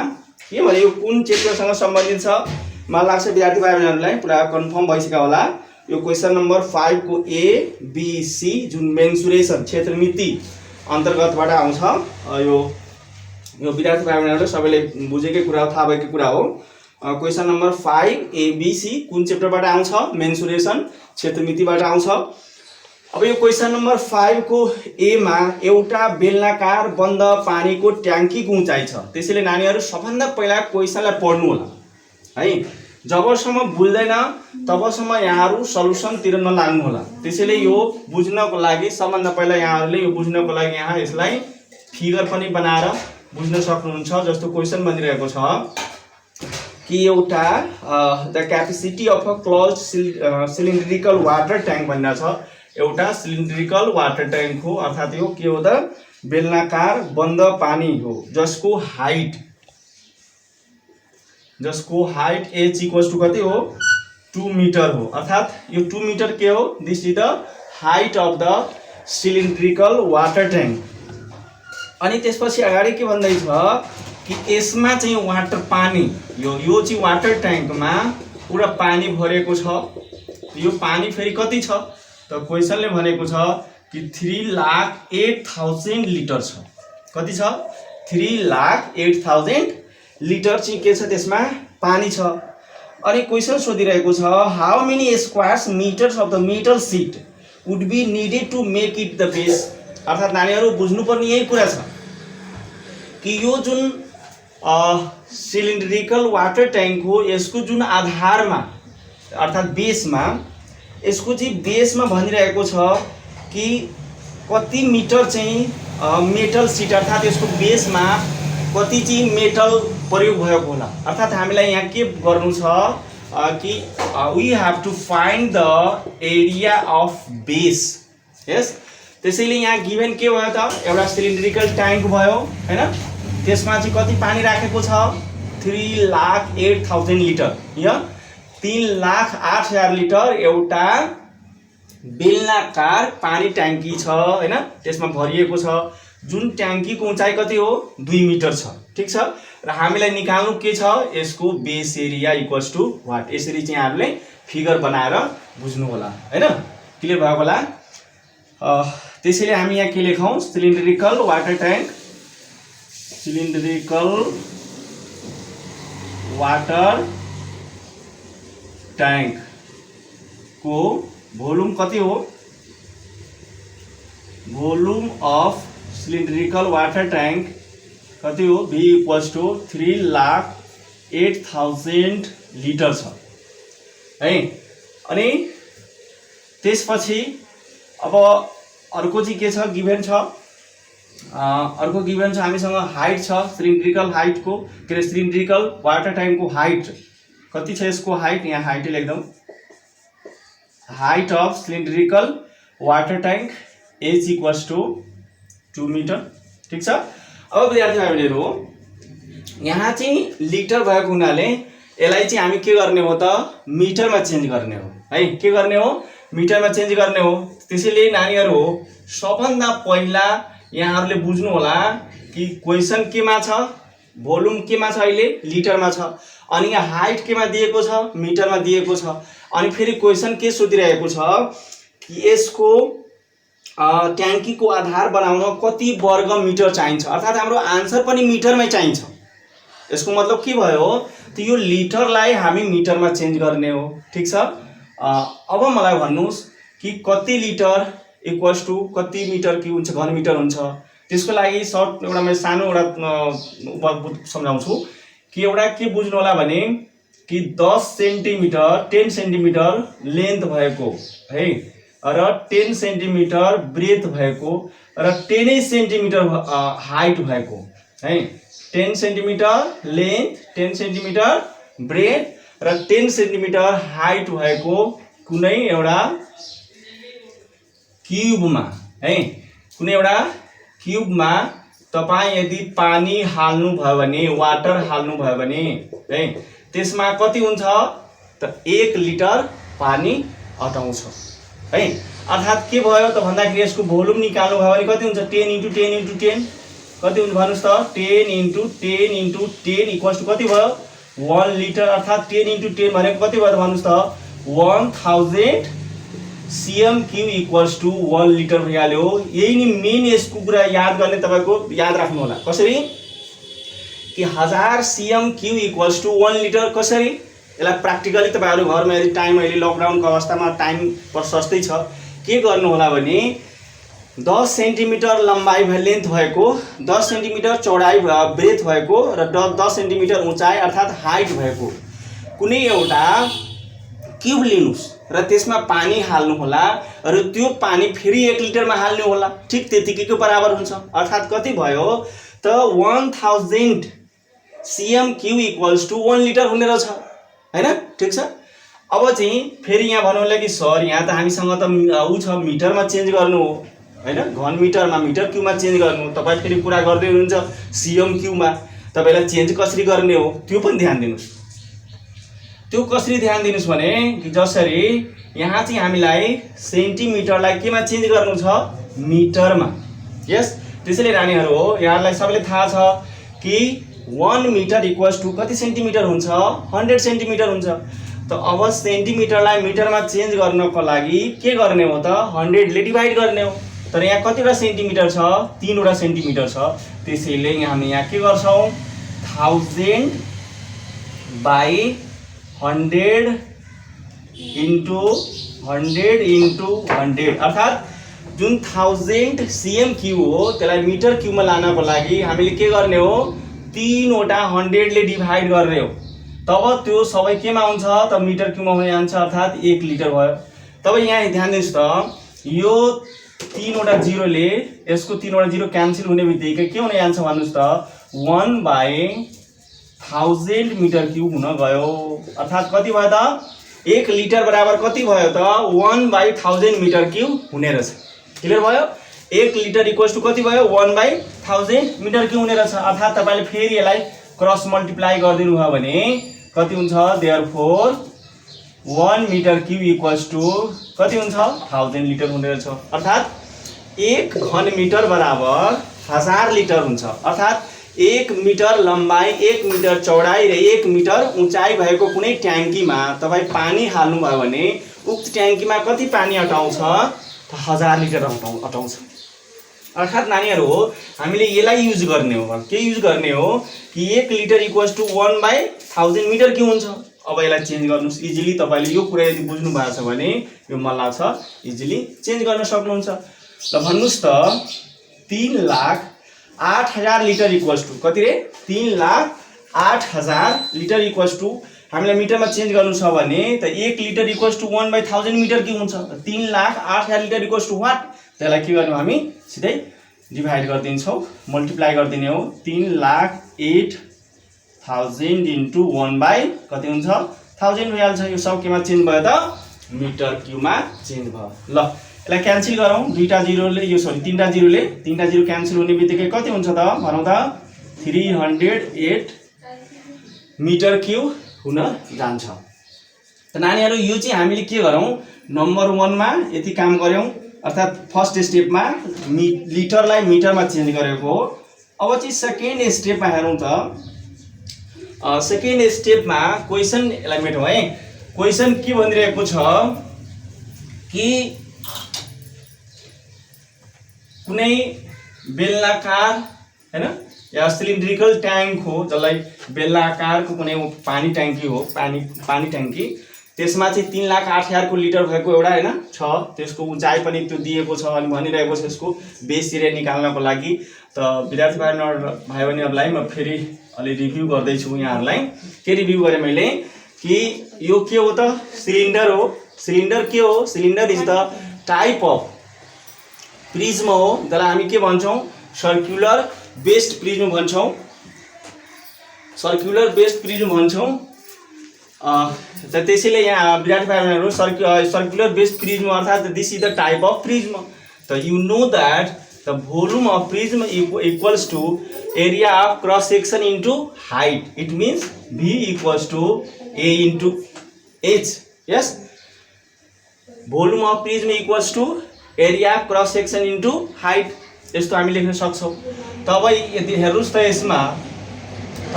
के भने यो कुन चेप्टरसँग सम्बन्धित छ मलाई लाग्छ विद्यार्थी भाइ बहिनीहरुलाई पुरा कन्फर्म भइसक्यो होला। यो क्वेशन नम्बर 5 को ए बी सी जुन मेन्सुरेसन क्षेत्रमिति अन्तर्गतबाट आउँछ। यो विद्यार्थी भाइ बहिनीहरुले सबैले बुझेकै कुरा थाहा भएकै कुरा हो। Question number 5 A B C कुन चेप्टरबाट आउँछ मेन्सुरेसन क्षेत्रमितिबाट आउँछ। अब यो क्वेशन नम्बर 5 को ए मा एउटा बेलनाकार बन्द पानीको ट्याङ्कीको उचाइ छ। त्यसैले नानीहरु सबभन्दा पहिला क्वेशनलाई पढ्नु होला है। जबसम्म बुझ्दैन तबसम्म यहाँहरु सल्युसन तिर नलाग्नु होला। त्यसैले यो बुझ्नको लागि सबभन्दा पहिला यहाँहरुले यो बुझ्नको लागि यहाँ यसलाई फिगर पनि बनाएर बुझ्न सक्नुहुन्छ। जस्तो क्वेशन भनिरहेको छ कि एउटा the capacity of a closed cylindrical water tank भन्ने छ। एउटा सिलिन्ड्रिकल वाटर ट्याङ्क हो अर्थात यो के हो त बेलनाकार बन्द पानी हो जसको हाइट h इक्वल्स टु कति हो 2 मिटर हो। अर्थात यो 2 मिटर के हो this is the height of the cylindrical water tank. अनि त्यसपछि अगाडि के भन्दै छ कि यसमा चाहिँ वाटर पानी यो चाहिँ वाटर ट्याङ्कमा पुरा पानी भरेको छ। यो पानी फेरि कति छ त क्वेशनले भनेको छ कि 3,08,000 लिटर छ। कति छ 3,08,000 लिटर चाहिँ के छ त्यसमा पानी छ। अनि क्वेशन सोधिरहेको छ how many squares metres of the metal sheet would be needed to make it the base. अर्थात नानीहरु बुझ्नुपर्ने यही कुरा छ कि यो जुन सिलिन्ड्रिकल वाटर ट्याङ्क हो यसको जुन आधारमा अर्थात बेसमा यसको चाहिँ बेसमा भनिरहेको छ कि कति मिटर चाहिँ मेटल शीट अर्थात यसको बेसमा कति चाहिँ मेटल प्रयोग भएको होला। अर्थात हामीलाई यहाँ के गर्नु छ कि we have to find the area of base. यस त्यसैले यहाँ गिभन के भयो त एउटा सिलिन्ड्रिकल ट्याङ्क भयो हैन। त्यसमा चाहिँ कति पानी राखेको छ 3,08,000 लिटर। यहाँ 3,08,000 लिटर एउटा बेलनाकार पानी ट्याङ्की छ हैन त्यसमा भरिएको छ। जुन ट्याङ्कीको उचाइ कति हो 2 मिटर छ। ठीक छ र हामीलाई निकाल्नु के छ यसको base area equals to what. यसरी चाहिँ हामीले फिगर बनाएर बुझ्नु होला हैन। क्लियर भयो होला। त्यसैले हामी यहाँ के लेखौं cylindrical water tank cylindrical water tank को भोल्युम कति हो volume of cylindrical water tank कति हो V इक्वल्स टु 3,08,000 लिटर छ है। अनि त्यसपछि अब अर्को चाहिँ के छ गिभन छ अर्को गिभन छ हामीसँग हाइट छ सिलिन्ड्रिकल हाइट को के रे सिलिन्ड्रिकल वाटर ट्याङ्क को हाइट कति छ यसको हाइट यहाँ हाइट लेख्दौं height of cylindrical water tank h equals to 2 metre. ठीक छ। अब विद्यार्थी भाइहरुहरु यहाँ चाहिँ लिटर भएको हुनाले यसलाई चाहिँ हामी के गर्ने हो त मिटरमा चेन्ज गर्ने हो है। के गर्ने हो मिटरमा चेन्ज गर्ने हो। त्यसैले नानीहरु सबभन्दा पहिला यहाँहरुले बुझ्नु होला कि क्वेशन केमा छ भोल्युम केमा छ अहिले लिटरमा छ। अनि यहाँ हाइट केमा दिएको छ मिटरमा दिएको छ। अनि फेरि क्वेशन के सोधिरहेको छ कि यसको ट्याङ्की को आधार बनाउन कति वर्ग मिटर चाहिन्छ। अर्थात हाम्रो आन्सर पनि मिटरमै चाहिन्छ। यसको मतलब के भयो त यो लिटरलाई हामी मिटरमा चेन्ज गर्ने हो। ठीक छ। अब मलाई भन्नुस् कि कति लिटर इक्वल्स टु कति मिटर के हुन्छ घन मिटर हुन्छ। त्यसको लागि सर्ट एउटा मैले सानो एउटा सम्झाउँछु कि एउटा के बुझ्नु होला भने कि 10 सेन्टिमिटर 10 सेन्टिमिटर लेन्थ भएको है र 10 सेन्टिमिटर ब्रेथ भएको र 10 सेन्टिमिटर हाइट भएको है। 10 सेन्टिमिटर लेन्थ 10 सेन्टिमिटर ब्रेथ र 10 सेन्टिमिटर हाइट भएको कुनै एउटा क्युबमा है कुनै एउटा क्युबमा तपाईँ यदि पानी हाल्नुभयो भने, वाटर हाल्नुभयो भने है, त्यसमा कति हुन्छ त 1 लिटर पानी अटाउँछ है। अर्थात् के भयो त भन्दाखेरि यसको भोल्युम निकाल्नु भयो भने कति हुन्छ 10 × 10 × 10 कति हुन्छ भन्नुस् त 10 × 10 × 10 इक्वल्स टु कति भयो 1 लिटर। अर्थात् 10 × 10 भनेको कति भयो त भन्नुस् त 1000 cm³ इक्वल्स टु 1 लिटर भइहाल्यो। यही नि मेन यसको कुरा याद गर्ने, तपाईको याद राख्नु होला कसरी कि 1000 cm³ इक्वल्स टु 1 लिटर। कसरी यसलाई प्र्याक्टिकली तपाईहरु घरमा यदि टाइम अहिले लकडाउनको अवस्थामा टाइम प्रशस्तै छ, के गर्नु होला भने 10 सेन्टिमिटर लम्बाई लेन्थ भएको, 10 सेन्टिमिटर चौडाई ब्रेथ भएको र 10 सेन्टिमिटर उचाइ अर्थात् हाइट भएको कुनै एउटा क्युब लिनुस् र त्यसमा पानी हाल्नु होला र त्यो पानी फेरि 1 लिटरमा हाल्नु होला। ठीक त्यतिकैको बराबर हुन्छ। अर्थात् कति भयो त 1000 cm³ इक्वल्स टु 1 लिटर हुने रहेछ हैन। ठीक छ। अब चाहिँ फेरि यहाँ भन्नु होला कि सर यहाँ त हामीसँग त उ छ मिटरमा चेन्ज गर्नु हो हैन, घन मिटरमा मिटर क्युबमा चेन्ज गर्नु। तपाई फेरि कुरा गर्दै हुनुहुन्छ cm³ मा, तपाईलाई चेन्ज कसरी गर्ने हो त्यो पनि ध्यान दिनुस्। त्यो कसरी ध्यान दिनुस् भने कि जसरी यहाँ चाहिँ हामीलाई सेन्टिमिटरलाई केमा चेन्ज गर्नु छ मिटरमा। यस त्यसैले नानीहरु हो यहाँलाई सबैले थाहा छ कि 1 मिटर इक्वल्स टु कति सेन्टिमिटर हुन्छ 100 सेन्टिमिटर हुन्छ। त अब सेन्टिमिटरलाई मिटरमा चेन्ज गर्नको लागि के गर्ने हो त 100 ले डिवाइड गर्ने हो। तर यहाँ कतिवटा सेन्टिमिटर छ 3 वटा सेन्टिमिटर छ। त्यसैले हामी यहाँ के गर्छौं 1000 / 100 * 100 * 100 अर्थात् जुन 1000 cm³ हो त्यसलाई मिटर क्युबमा लानको लागि हामीले के गर्ने हो 3 वटा 100 ले डिवाइड गर्ने हो। तब त्यो सबै केमा हुन्छ त मिटर क्युबमा हुन जान्छ अर्थात् 1 लिटर भयो। तब यहाँ ध्यान दिनुस् त यो 3 वटा 0 ले यसको 3 वटा 0 क्यान्सल हुने बित्तिकै के हुन जान्छ भन्नुस् त 1/1000 मिटर क्युब हुन गयो। अर्थात् कति भयो त 1 लिटर बराबर कति भयो त 1/1000 मिटर क्युब हुने रहेछ। क्लियर भयो। 1 लिटर इक्वल्स टु कति भयो 1/1000 मिटर क्युब हुने रहेछ। अर्थात् तपाईले फेरि यसलाई क्रस मल्टिप्लाई गरिदिनु भयो भने कति हुन्छ therefore 1 metre cube equals to कति हुन्छ 1000 लिटर हुने रहेछ। अर्थात् 1 घन मिटर बराबर 1000 लिटर हुन्छ। अर्थात् 1 मिटर लम्बाई 1 मिटर चौडाई र 1 मिटर उचाइ भएको कुनै ट्याङ्कीमा तपाई पानी हाल्नु भयो भने उक्त ट्याङ्कीमा कति पानी अटाउँछ 1000 लिटर अटाउँछ। अर्थात् नानीहरु हो हामीले यसलाई युज गर्ने हो। के युज गर्ने हो कि 1 litre equals to 1/1000 metre cube हुन्छ। अब यसलाई चेन्ज गर्नुस् इजिली। तपाईले यो कुरा यदि बुझ्नु भएको छ भने यो मलाई लाग्छ इजिली चेन्ज गर्न सक्नुहुन्छ। ल भन्नुस् त 3,08,000 लिटर इक्वल्स टु कति रे 3,08,000 लिटर इक्वल्स टु हामीलाई मिटरमा चेन्ज गर्नु छ भने त 1 litre equals to 1/1000 metre cube हुन्छ। 3,08,000 लिटर इक्वल्स टु व्हाट त्यसलाई के गर्नु हामी सिधै डिवाइड गरिदिन्छौं मल्टिप्लाई गरिदिने हो 3,08,000 * 1 कति हुन्छ 1000 भइहाल्छ। यो सब केमा चेन्ज भयो त मिटर क्युबमा चेन्ज भयो। ल यसलाई क्यान्सल गरौँ। दुईटा 0 ले यो सरी तीनटा 0 ले तीनटा 0 क्यान्सल हुने बित्तिकै कति हुन्छ त भनौँ त 308 मिटर क्युब हुन जान्छ। त नानीहरु यो चाहिँ हामीले के गरौँ नम्बर 1 मा यति काम गर्यौं। अर्थात् फर्स्ट स्टेपमा लिटरलाई मिटरमा चेन्ज गरेको हो। अब चाहिँ सेकेन्ड स्टेपमा हेरौँ त। सेकेन्ड स्टेपमा क्वेशन यसलाई मेटौँ है। क्वेशन के भनिरहेको छ कि कुनै बेलनाकार हैन या सिलिन्ड्रिकल ट्याङ्क हो जसलाई बेलनाकारको कुनै पानी ट्याङ्की हो पानी ट्याङ्की त्यसमा चाहिँ 3,08,000 को लिटर भएको एउटा हैन छ। त्यसको उचाइ पनि त्यो दिएको छ अनि भनिरहेको छ यसको बेस एरिया निकाल्नको लागि। त विद्यार्थी भाइ बहिनीहरुलाई म फेरि अलि रिभ्यू गर्दै छु यहाँहरुलाई। के रिभ्यू गरे मैले कि यो के हो त सिलिन्डर हो। सिलिन्डर के हो cylinder is the type of prism हो जसलाई हामी के भन्छौं सर्कुलर बेस्ड प्रिज्म भन्छौं। सर्कुलर बेस्ड प्रिज्म भन्छौं। त्यसैले यहाँ विद्यार्थी भाइ बहिनीहरु सर्कुलर बेस्ड प्रिज्म अर्थात् this is the type of prism. त you know that the volume of prism equals to area of cross section into height. It means V equals to A into H. Yes, volume of prism equals to area cross section into height. यस्तो हामी लेख्न सक्छौँ. तब यदि हेर्नुहोस् त यसमा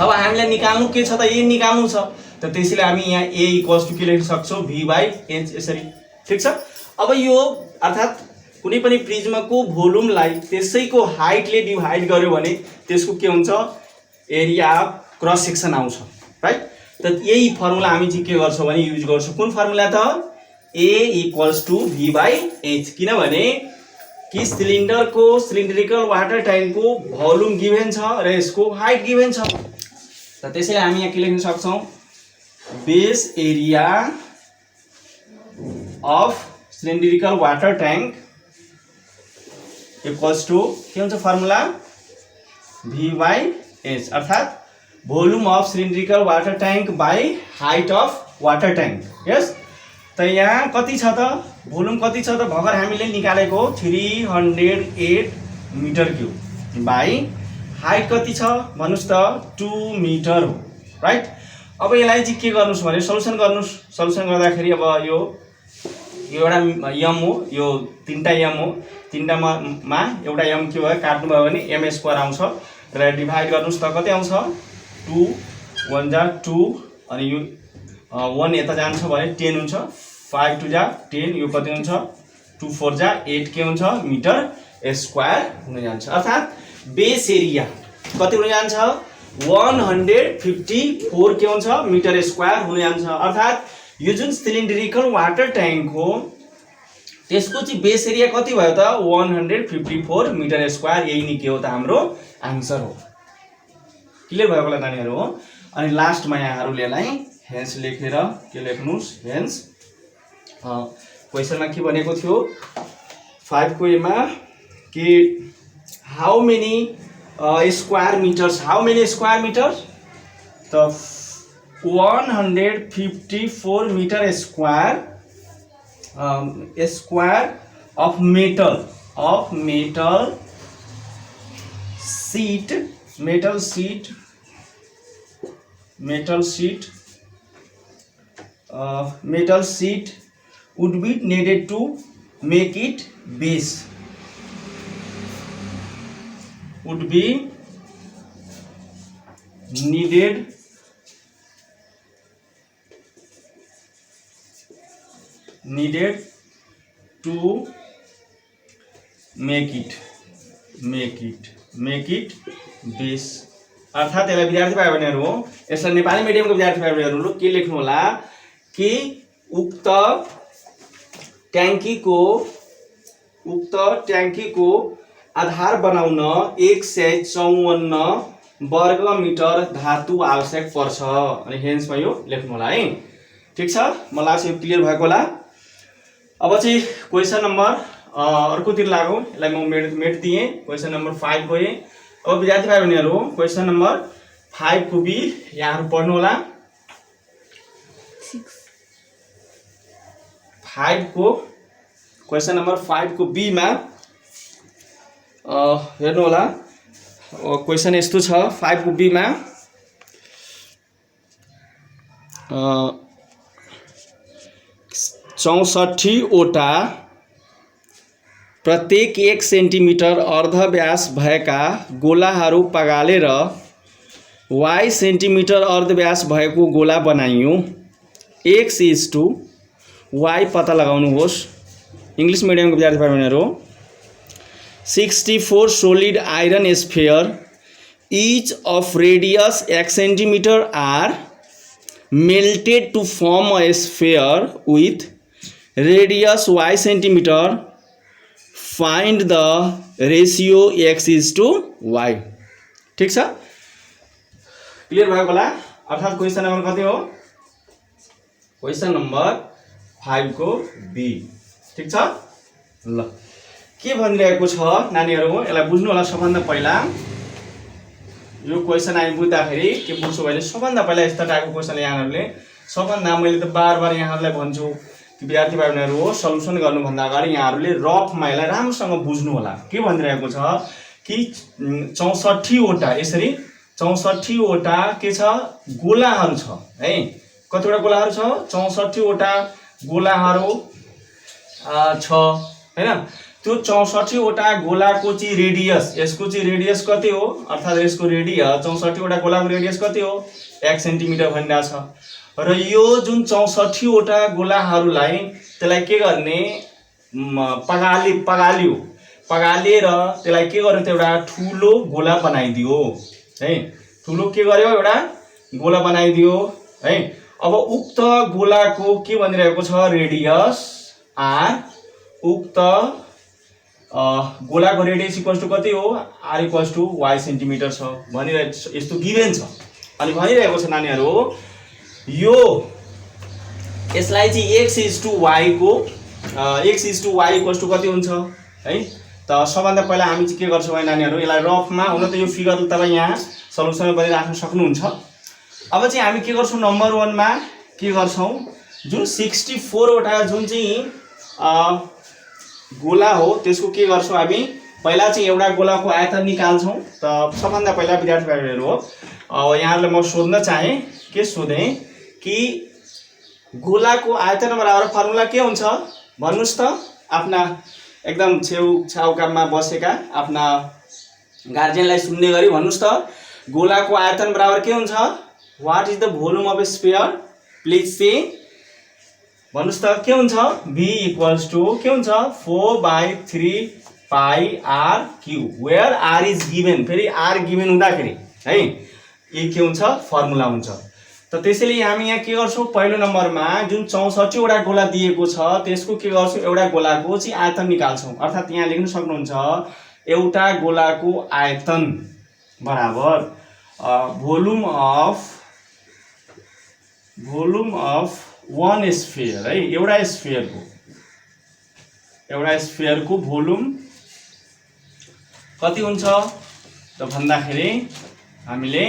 अब हामीलाई निकाल्नु के छ त, A निकाल्नु छ. त त्यसैले हामी यहाँ A इक्वल्स टू के लेख्न सक्छौँ V/H. यसरी. ठिक छ. अब यो अर्थात् कुनै पनि प्रिज्मको भोल्युमलाई त्यसैको हाइटले डिभाइड गर्यो भने त्यसको के हुन्छ, एरिया अफ क्रस सेक्सन आउँछ. राइट. त यही फर्मुला हामी चाहिँ के गर्छौँ भने युज गर्छौँ. कुन फर्मुला त, A इक्वल्स टू V/H. किनभने कि सिलिन्ड्रिकल वाटर ट्याङ्कको भोल्युम गिभेन छ र यसको हाइट गिभेन छ. त त्यसैले हामी यहाँ के लेख्न सक्छौँ, base area of cylindrical water tank equals to के हुन्छ फर्मुला, V/H. अर्थात् volume of cylindrical water tank by height of water tank. Yes. त यहाँ कति छ त, भोल्युम कति छ त, भर्खर हामीले निकालेको 308 मिटर क्युब बाई हाइट कति छ भन्नुहोस् त, 2 मिटर हो. राइट. अब यसलाई चाहिँ के गर्नुहोस् भने सल्युसन गर्नुहोस्. सल्युसन गर्दाखेरि अब यो एउटा m हो, यो 3टा m हो. 3टामा एउटा m के भयो, काट्नु भयो भने m² आउँछ र डिभाइड गर्नुहोस् त कति आउँछ, 2 1 जा 2 अनि यो 1 यता जान्छ भने 10 हुन्छ, 5 2 जा 10, यो कति हुन्छ 2 4 जा 8 के हुन्छ मिटर स्क्वायर हुन जान्छ. अर्थात् बेस एरिया कति हुन जान्छ, 154 के हुन्छ मिटर स्क्वायर हुन जान्छ. अर्थात् यो जुन सिलिन्ड्रिकल वाटर ट्याङ्क हो त्यसको चाहिँ बेस एरिया कति भयो त, 154 मिटर स्क्वायर. यही नै के हो त, हाम्रो आन्सर हो. क्लियर भयो होला नानीहरू हो. अनि लास्टमा यहाँहरूले यसलाई हेन्स लेखेर के लेख्नुहोस्, हेन्स. क्वेसनमा के भनेको थियो 5 को एमा कि how many square metres, how many square metres, त 154 metre square square of metal sheet would be needed to make it base, would be needed to make it base. अर्थात् यसलाई विद्यार्थी भाइ बहिनीहरु हो, यसलाई नेपाली मिडियमको विद्यार्थी भाइ बहिनीहरुले के लेख्नु होला कि उक्त ट्याङ्कीको आधार बनाउन 154 वर्ग मिटर धातु आवश्यक पर्छ. अनि हेन्समा यो लेख्नु होला है. ठीक छ, मलाई लाग्छ यो क्लियर भएको होला. अब चाहिँ क्वेशन नम्बर अर्कोतिर लागौँ. यसलाई म मेट दिएँ. क्वेशन नम्बर 5 गएँ. अब विद्यार्थी भाइ बहिनीहरु क्वेशन नम्बर 5 को बी यहाँहरु पढ्नु होला. 5 को क्वेशन नम्बर 5 को बी मा हेर्नु होला. क्वेशन यस्तो छ 5 को बी मा 64 वटा प्रत्येक 1 सेन्टिमिटर अर्ध व्यास भएका गोलाहरू पगालेर y सेन्टिमिटर अर्ध व्यास भएको गोला बनाइयो. x = y पत्ता लगाउनुहोस्. इंग्लिश मिडियम को विद्यार्थी भाइबहिनीहरु 64 solid iron sphere each of radius x centimeter are melted to form a sphere with radius y centimeter. Find the ratio x is to y. ठीक छ, क्लियर भयो होला. अर्थात् क्वेशन नम्बर कति हो, क्वेशन नम्बर 5 को बी. ठीक छ. ल के भनिरहेको छ नानीहरु, यसलाई बुझ्नु होला. सबभन्दा पहिला यो क्वेशन हामी बुझ्दाखेरि के बुझ्छु भने सबभन्दा पहिला यस्ता टाइपको क्वेशन यहाँहरुले सबभन्दा मैले त बार बार यहाँहरुलाई भन्छु कि विद्यार्थी भाइ बहिनीहरु सल्युसन गर्नुभन्दा अगाडि यहाँहरूले रफमा यसलाई राम्रोसँग बुझ्नु होला। के भनिरहेको छ कि 64 वटा यसरी 64 वटा के छ गोलाहरू छ है। कतिवटा गोलाहरू छ 64 वटा गोलाहरू छ हैन। त्यो 64 वटा गोलाको चाहिँ रेडियस, यसको चाहिँ रेडियस कति हो अर्थात यसको रेडियस 64 वटा गोलाको रेडियस कति हो 1 सेन्टिमिटर भनिरहेको छ। र यो जुन 64 वटा गोलाहरूलाई त्यसलाई के गर्ने पगालेर त्यसलाई के गर्यो त एउटा ठुलो गोला बनाइदियो है। ठुलो के गर्यो एउटा गोला बनाइदियो है। अब उक्त गोलाको के भनिरहेको छ रेडियस आर, उक्त गोलाको रेडियस इक्वल्स टु कति हो R equals to Y centimetre छ भनिरहेको यस्तो गिभेन छ। अनि भनिरहेको छ नानीहरु यो यसलाई चाहिँ x/y को x/y इक्वल्स टु कति हुन्छ है। त सबभन्दा पहिला हामी चाहिँ के गर्छौँ भने नानीहरु यसलाई रफमा हुन त यो फिगर तपाई यहाँ सल्युसन बनाइराख्न सक्नुहुन्छ। अब चाहिँ हामी के गर्छौँ नम्बर 1 मा के गर्छौँ जुन 64 वटा जुन चाहिँ गोला हो त्यसको के गर्छौँ हामी पहिला चाहिँ एउटा गोलाको आयतन निकाल्छौँ। त सबभन्दा पहिला विद्यार्थी भाइहरु हो यहाँहरुलाई म सोध्न चाहे के सोधे कि गोलाको आयतन बराबर फर्मुला के हुन्छ भन्नुस् त। आफ्ना एकदम छेउछाउकामा बसेका आफ्ना गार्जियनलाई सुन्ने गरी भन्नुस् त गोलाको आयतन बराबर के हुन्छ what is the volume of a sphere please से भन्नुस् त के हुन्छ v इक्वल्स टु के हुन्छ 4/3 pi r cube where r is given. फेरि r गिभन हुँदाखेरि है यो के हुन्छ फर्मुला हुन्छ। त त्यसैले हामी यहाँ के गर्छौँ पहिलो नम्बरमा जुन 64 वटा गोला दिएको छ त्यसको के गर्छौँ एउटा गोलाको चाहिँ आयतन निकाल्छौँ। अर्थात् यहाँ लेख्न सक्नुहुन्छ एउटा गोलाको आयतन बराबर भोल्युम अफ वन स्फियर है। एउटा स्फियरको भोल्युम कति हुन्छ त भन्दाखेरि हामीले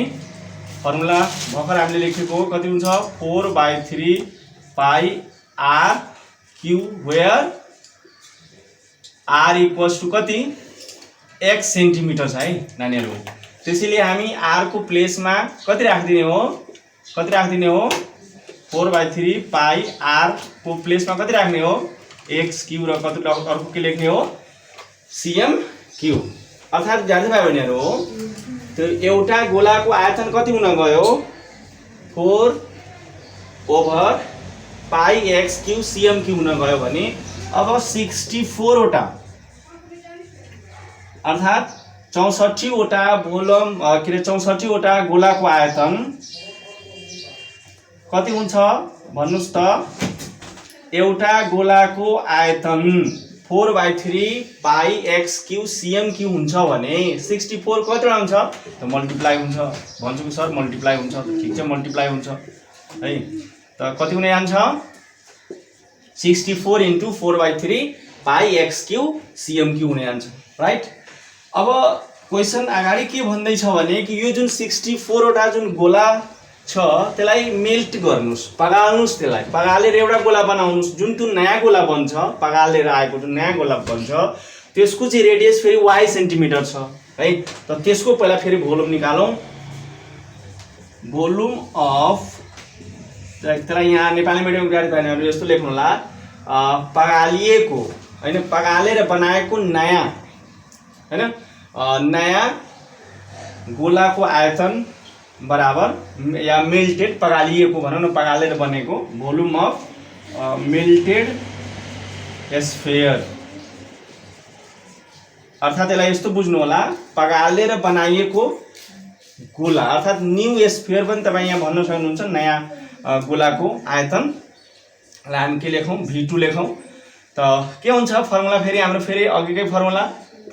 फर्मुला भर्खर हामीले लेखेको कति हुन्छ 4/3 pi r cube where r equals to कति x सेन्टिमिटर छ है नानीहरु। त्यसैले हामी r को प्लेसमा कति राख्दिने हो 4/3 पाई r को प्लेसमा कति राख्ने हो x क्यूब र कति अर्को के लेख्ने हो cm क्यूब। अर्थात् विद्यार्थी भाइ बहिनीहरु त्यो एउटा गोलाको आयतन कति हुन गयो 4 पाई x क्यूब cm क्यूब हुन गयो भने अब 64 वटा अर्थात् 64 वटा भोल्युम के रे 64 वटा गोलाको आयतन कति हुन्छ भन्नुस् त एउटा गोलाको आयतन 4/3 पाई x क्यूब cm क्यूब हुन्छ भने 64 कतिवटा हुन्छ त मल्टिप्लाई हुन्छ भन्छु कि सर मल्टिप्लाई हुन्छ ठीक छ मल्टिप्लाई हुन्छ है। त कति हुने जान्छ 64 * 4/3 पाई x क्यूब cm क्यूब हुने जान्छ राइट। अब क्वेशन अगाडि के भन्दै छ भने कि यो जुन 64 वटा जुन गोला छ त्यसलाई मेल्ट गर्नुस् पगाल्नुस् त्यसलाई पगालेर एउटा गोला बनाउनुस्। जुन त्यो नयाँ गोला बन्छ पगालेर आएको जुन नयाँ गोला बन्छ त्यसको चाहिँ रेडियस फेरि y सेन्टिमिटर छ है। त त्यसको पहिला फेरि भोल्युम निकालौं। भोल्युम अफ त्यसलाई यहाँ नेपाली मिडियम विद्यार्थी भाइहरुले यस्तो लेख्नु होला पगालिएको हैन पगालेर बनाएको नयाँ हैन नयाँ गोलाको आयतन बराबर या मेल्टेड पगालिएको भनौं न पगालेर बनेको भोल्युम अफ मेल्टेड स्फियर। अर्थात् यसलाई यस्तो बुझ्नु होला पगालेर बनाइएको गोला अर्थात् न्यू स्फियर पनि तपाई यहाँ भन्न सक्नुहुन्छ नयाँ गोलाको आयतन लाई हामी के लेखौं v2 लेखौं। त के हुन्छ फर्मुला फेरि हाम्रो फेरि अघिकै formula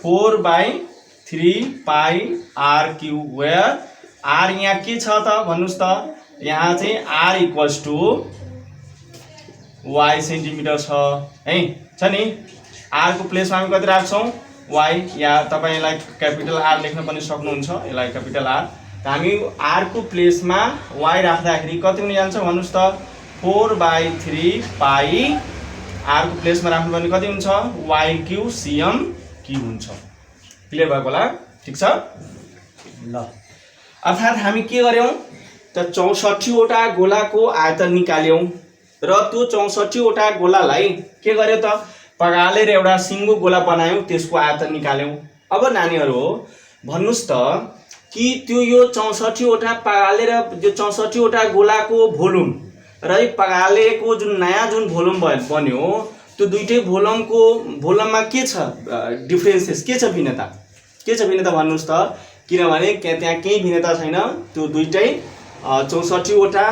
4/3 pi r cube where r यहाँ के छ त भन्नुस् त यहाँ चाहिँ r equals to y centimetre छ है छ नि। r को प्लेसमा हामी कति राख्छौं y या तपाईलाई क्यापिटल R लेख्न पनि सक्नुहुन्छ यसलाई क्यापिटल R। त हामी r को प्लेसमा y राख्दाखेरि कति हुन जान्छ भन्नुस् त 4/3 पाई आर को प्लेसमा राख्नु भने कति हुन्छ वाई क्यू सिएम क्यू हुन्छ। क्लियर भएको होला ठीक छ ल। अर्थात् हामी के गर्यौं त 64 वटा गोलाको आयतन निकाल्यौं र त्यो 64 वटा गोलालाई के गर्यो त पगालेर एउटा सिंगो गोला बनायौं त्यसको आयतन निकाल्यौं। अब नानीहरु भन्नुस् त कि त्यो यो 64 वटा पगालेर जो 64 वटा गोलाको भोल्युम र पगालेको जुन नयाँ जुन भोल्युम बन्यो त्यो दुईटै भोल्युममा के छ डिफरेन्सेस के छ भिन्नता भन्नुस् त किनभने त्यहाँ केही भिन्नता छैन। त्यो दुईटै 64 वटा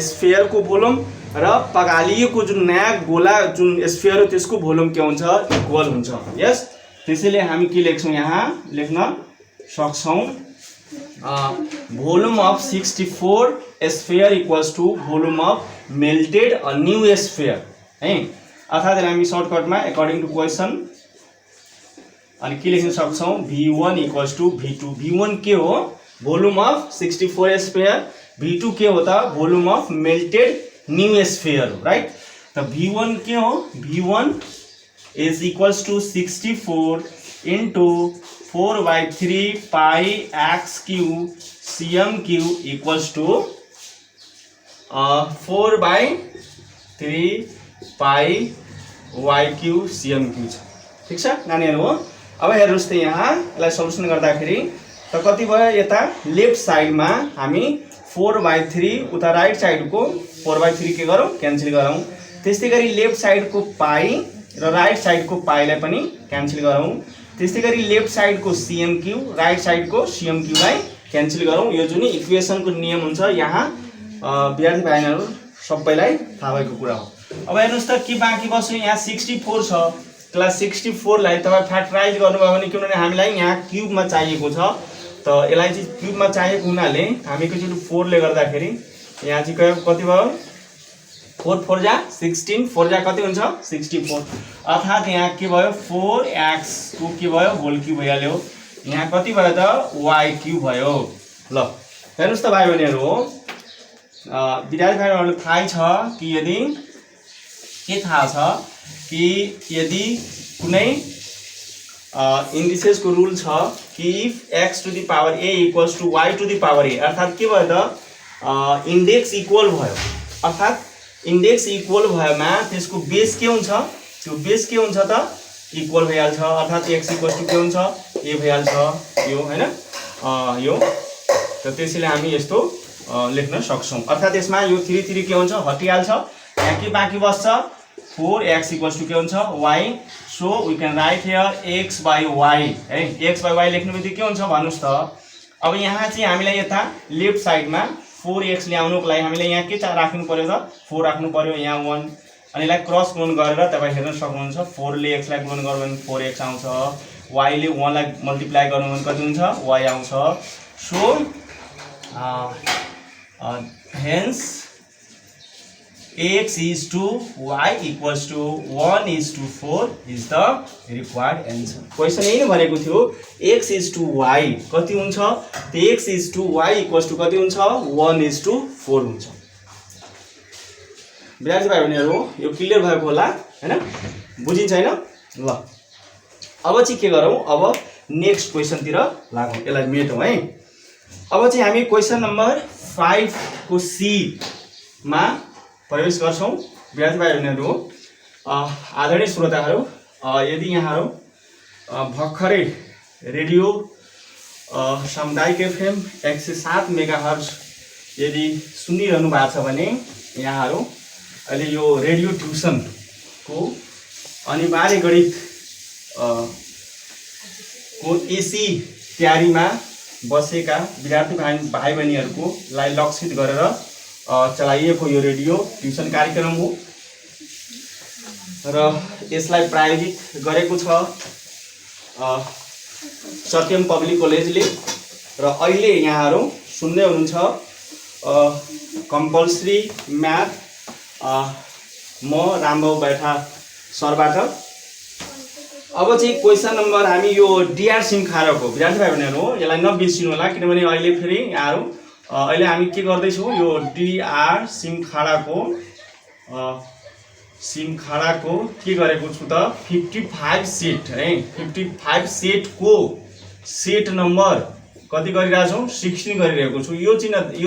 स्फियरको भोल्युम र पगालिएको जुन नयाँ गोला जुन स्फियर हो त्यसको भोल्युम के हुन्छ इक्वल हुन्छ। यस त्यसैले हामी के लेख्छौं यहाँ लेख्न सक्छौं volume of 64 sphere equals to volume of melted a new sphere है। अर्थात् हामी सर्टकटमा अकॉर्डिंग टू क्वेशन अनि के लेख्न सक्छौं V1 equals to V2। V1 के हो वोल्युम अफ 64 स्फियर, V2 के हो त volume of melted new sphere हो राइट। त V1 के हो V1 is equals to 64 into 4/3 pi x cube cm cube equals to 4/3 pi y cube cm cube छ। ठीक छ नानीहरु हो। अब हेर्नुस् त यहाँ यसलाई सल्युसन गर्दाखेरि त कति भयो यता लेफ्ट साइडमा हामी 4/3 उता राइट साइडको 4/3 के गरौँ क्यान्सल गरौँ। त्यस्तै गरी लेफ्ट साइडको पाई र राइट साइडको पाईलाई पनि क्यान्सल गरौँ। त्यस्तै गरी लेफ्ट साइडको cm क्यूब राइट साइडको cm क्यूबलाई क्यान्सल गरौँ। यो जुन इक्वेसनको नियम हुन्छ यहाँ विद्यार्थी भाइहरु सबैलाई थाहा भएको कुरा हो। अब हेर्नुस् त के बाँकी बस्यो यहाँ 64 छ। क्लास 64 लाई तपाई फ्याक्टराइज गर्नुभयो भने किनभने हामीलाई यहाँ क्यूबमा चाहिएको छ त यसलाई चाहिँ क्यूबमा चाहिएको हुनाले हामी एकैचोटी 4 ले गर्दाखेरि यहाँ चाहिँ कति भयो 4 4 जा 16 4 जा कति हुन्छ 64। अर्थात् यहाँ के भयो 4x को के भयो होल क्यूब भइहाल्यो। यहाँ कति भयो त y क्यूब भयो। ल हेर्नुस् त भाइ बहिनीहरु हो विद्यार्थी भाइहरुलाई थाहै छ कि यदि के थाहा छ कि यदि कुनै इन्डिसेस को रूल छ कि if x to the power a equals to y to the power a अर्थात् के भयो त इन्डेक्स इक्वल भयो। अर्थात् इन्डेक्स इक्वल भएमा त्यसको बेस के हुन्छ त्यो बेस के हुन्छ त इक्वल भइहाल्छ। अर्थात् x इक्वल्स टु के हुन्छ a भइहाल्छ यो हैन यो त त्यसैले हामी यस्तो लेख्न सक्छौं। अर्थात् यसमा यो 3 3 के हुन्छ हटिहाल्छ। यहाँ के बाँकी बस्छ 4x equals to के हुन्छ y। So we can write here x by y है। x by y लेख्नु बित्तिकै के हुन्छ भन्नुस् त अब यहाँ चाहिँ हामीलाई यता लेफ्ट साइडमा 4x ल्याउनुको लागि हामीले यहाँ के राख्नु पर्यो त 4 राख्नु पर्यो यहाँ 1 अनि यसलाई क्रस गुणन गरेर तपाई हेर्न सक्नुहुन्छ 4 ले x लाई गुणन गर्नु भने 4x आउँछ y ले 1 लाई मल्टिप्लाई गर्नु भने कति हुन्छ y आउँछ। So hence x is to y equals to 1 is to 4 is the required answer। Question यही नै भनेको थियो x is to y कति हुन्छ त x is to y equals to कति हुन्छ 1 is to 4 हुन्छ। विद्यार्थी भाइ बहिनीहरु यो क्लियर भएको होला हैन बुझिन्छ हैन। ल अब चाहिँ के गरौँ अब नेक्स्ट क्वेशन तिर लागौं यसलाई मेटौं है। अब चाहिँ हामी क्वेशन नम्बर 5 को सी मा प्रवेश गर्छौं। विद्यार्थी भाइ बहिनीहरु आदरणीय श्रोताहरु यदि यहाँहरु भर्खरै रेडियो सामुदायिक एफएम 107 मेगाहर्ज यदि सुनिरहनु भएको छ भने यहाँहरु अहिले यो रेडियो ट्युसन को अनिवार्य गणित को एसी तयारीमा बसेका विद्यार्थी भाइ बहिनीहरुको लाई लक्षित गरेर चलाइएको यो रेडियो ट्युसन कार्यक्रम हो र यसलाई प्रायोजित गरेको छ सत्यम पब्लिक कलेजले र अहिले यहाँहरु सुन्दै हुनुहुन्छ कम्पल्सरी म्याथ म रामबाबु बैठा सरबाट। अब चाहिँ क्वेशन नम्बर हामी यो डीआर सिमखाराको विद्यार्थी भाइ बहिनीहरु यसलाई नबिर्सिनु होला किनभने अहिले फेरि यहाँहरु अहिले हामी के गर्दै छौं यो डीआर सिमखाराको सिमखाडाको के गरेको छु त 55 सेट है 55 सेटको सेट नम्बर कति गरिरहेको छौँ 16 गरिरहेको छु। यो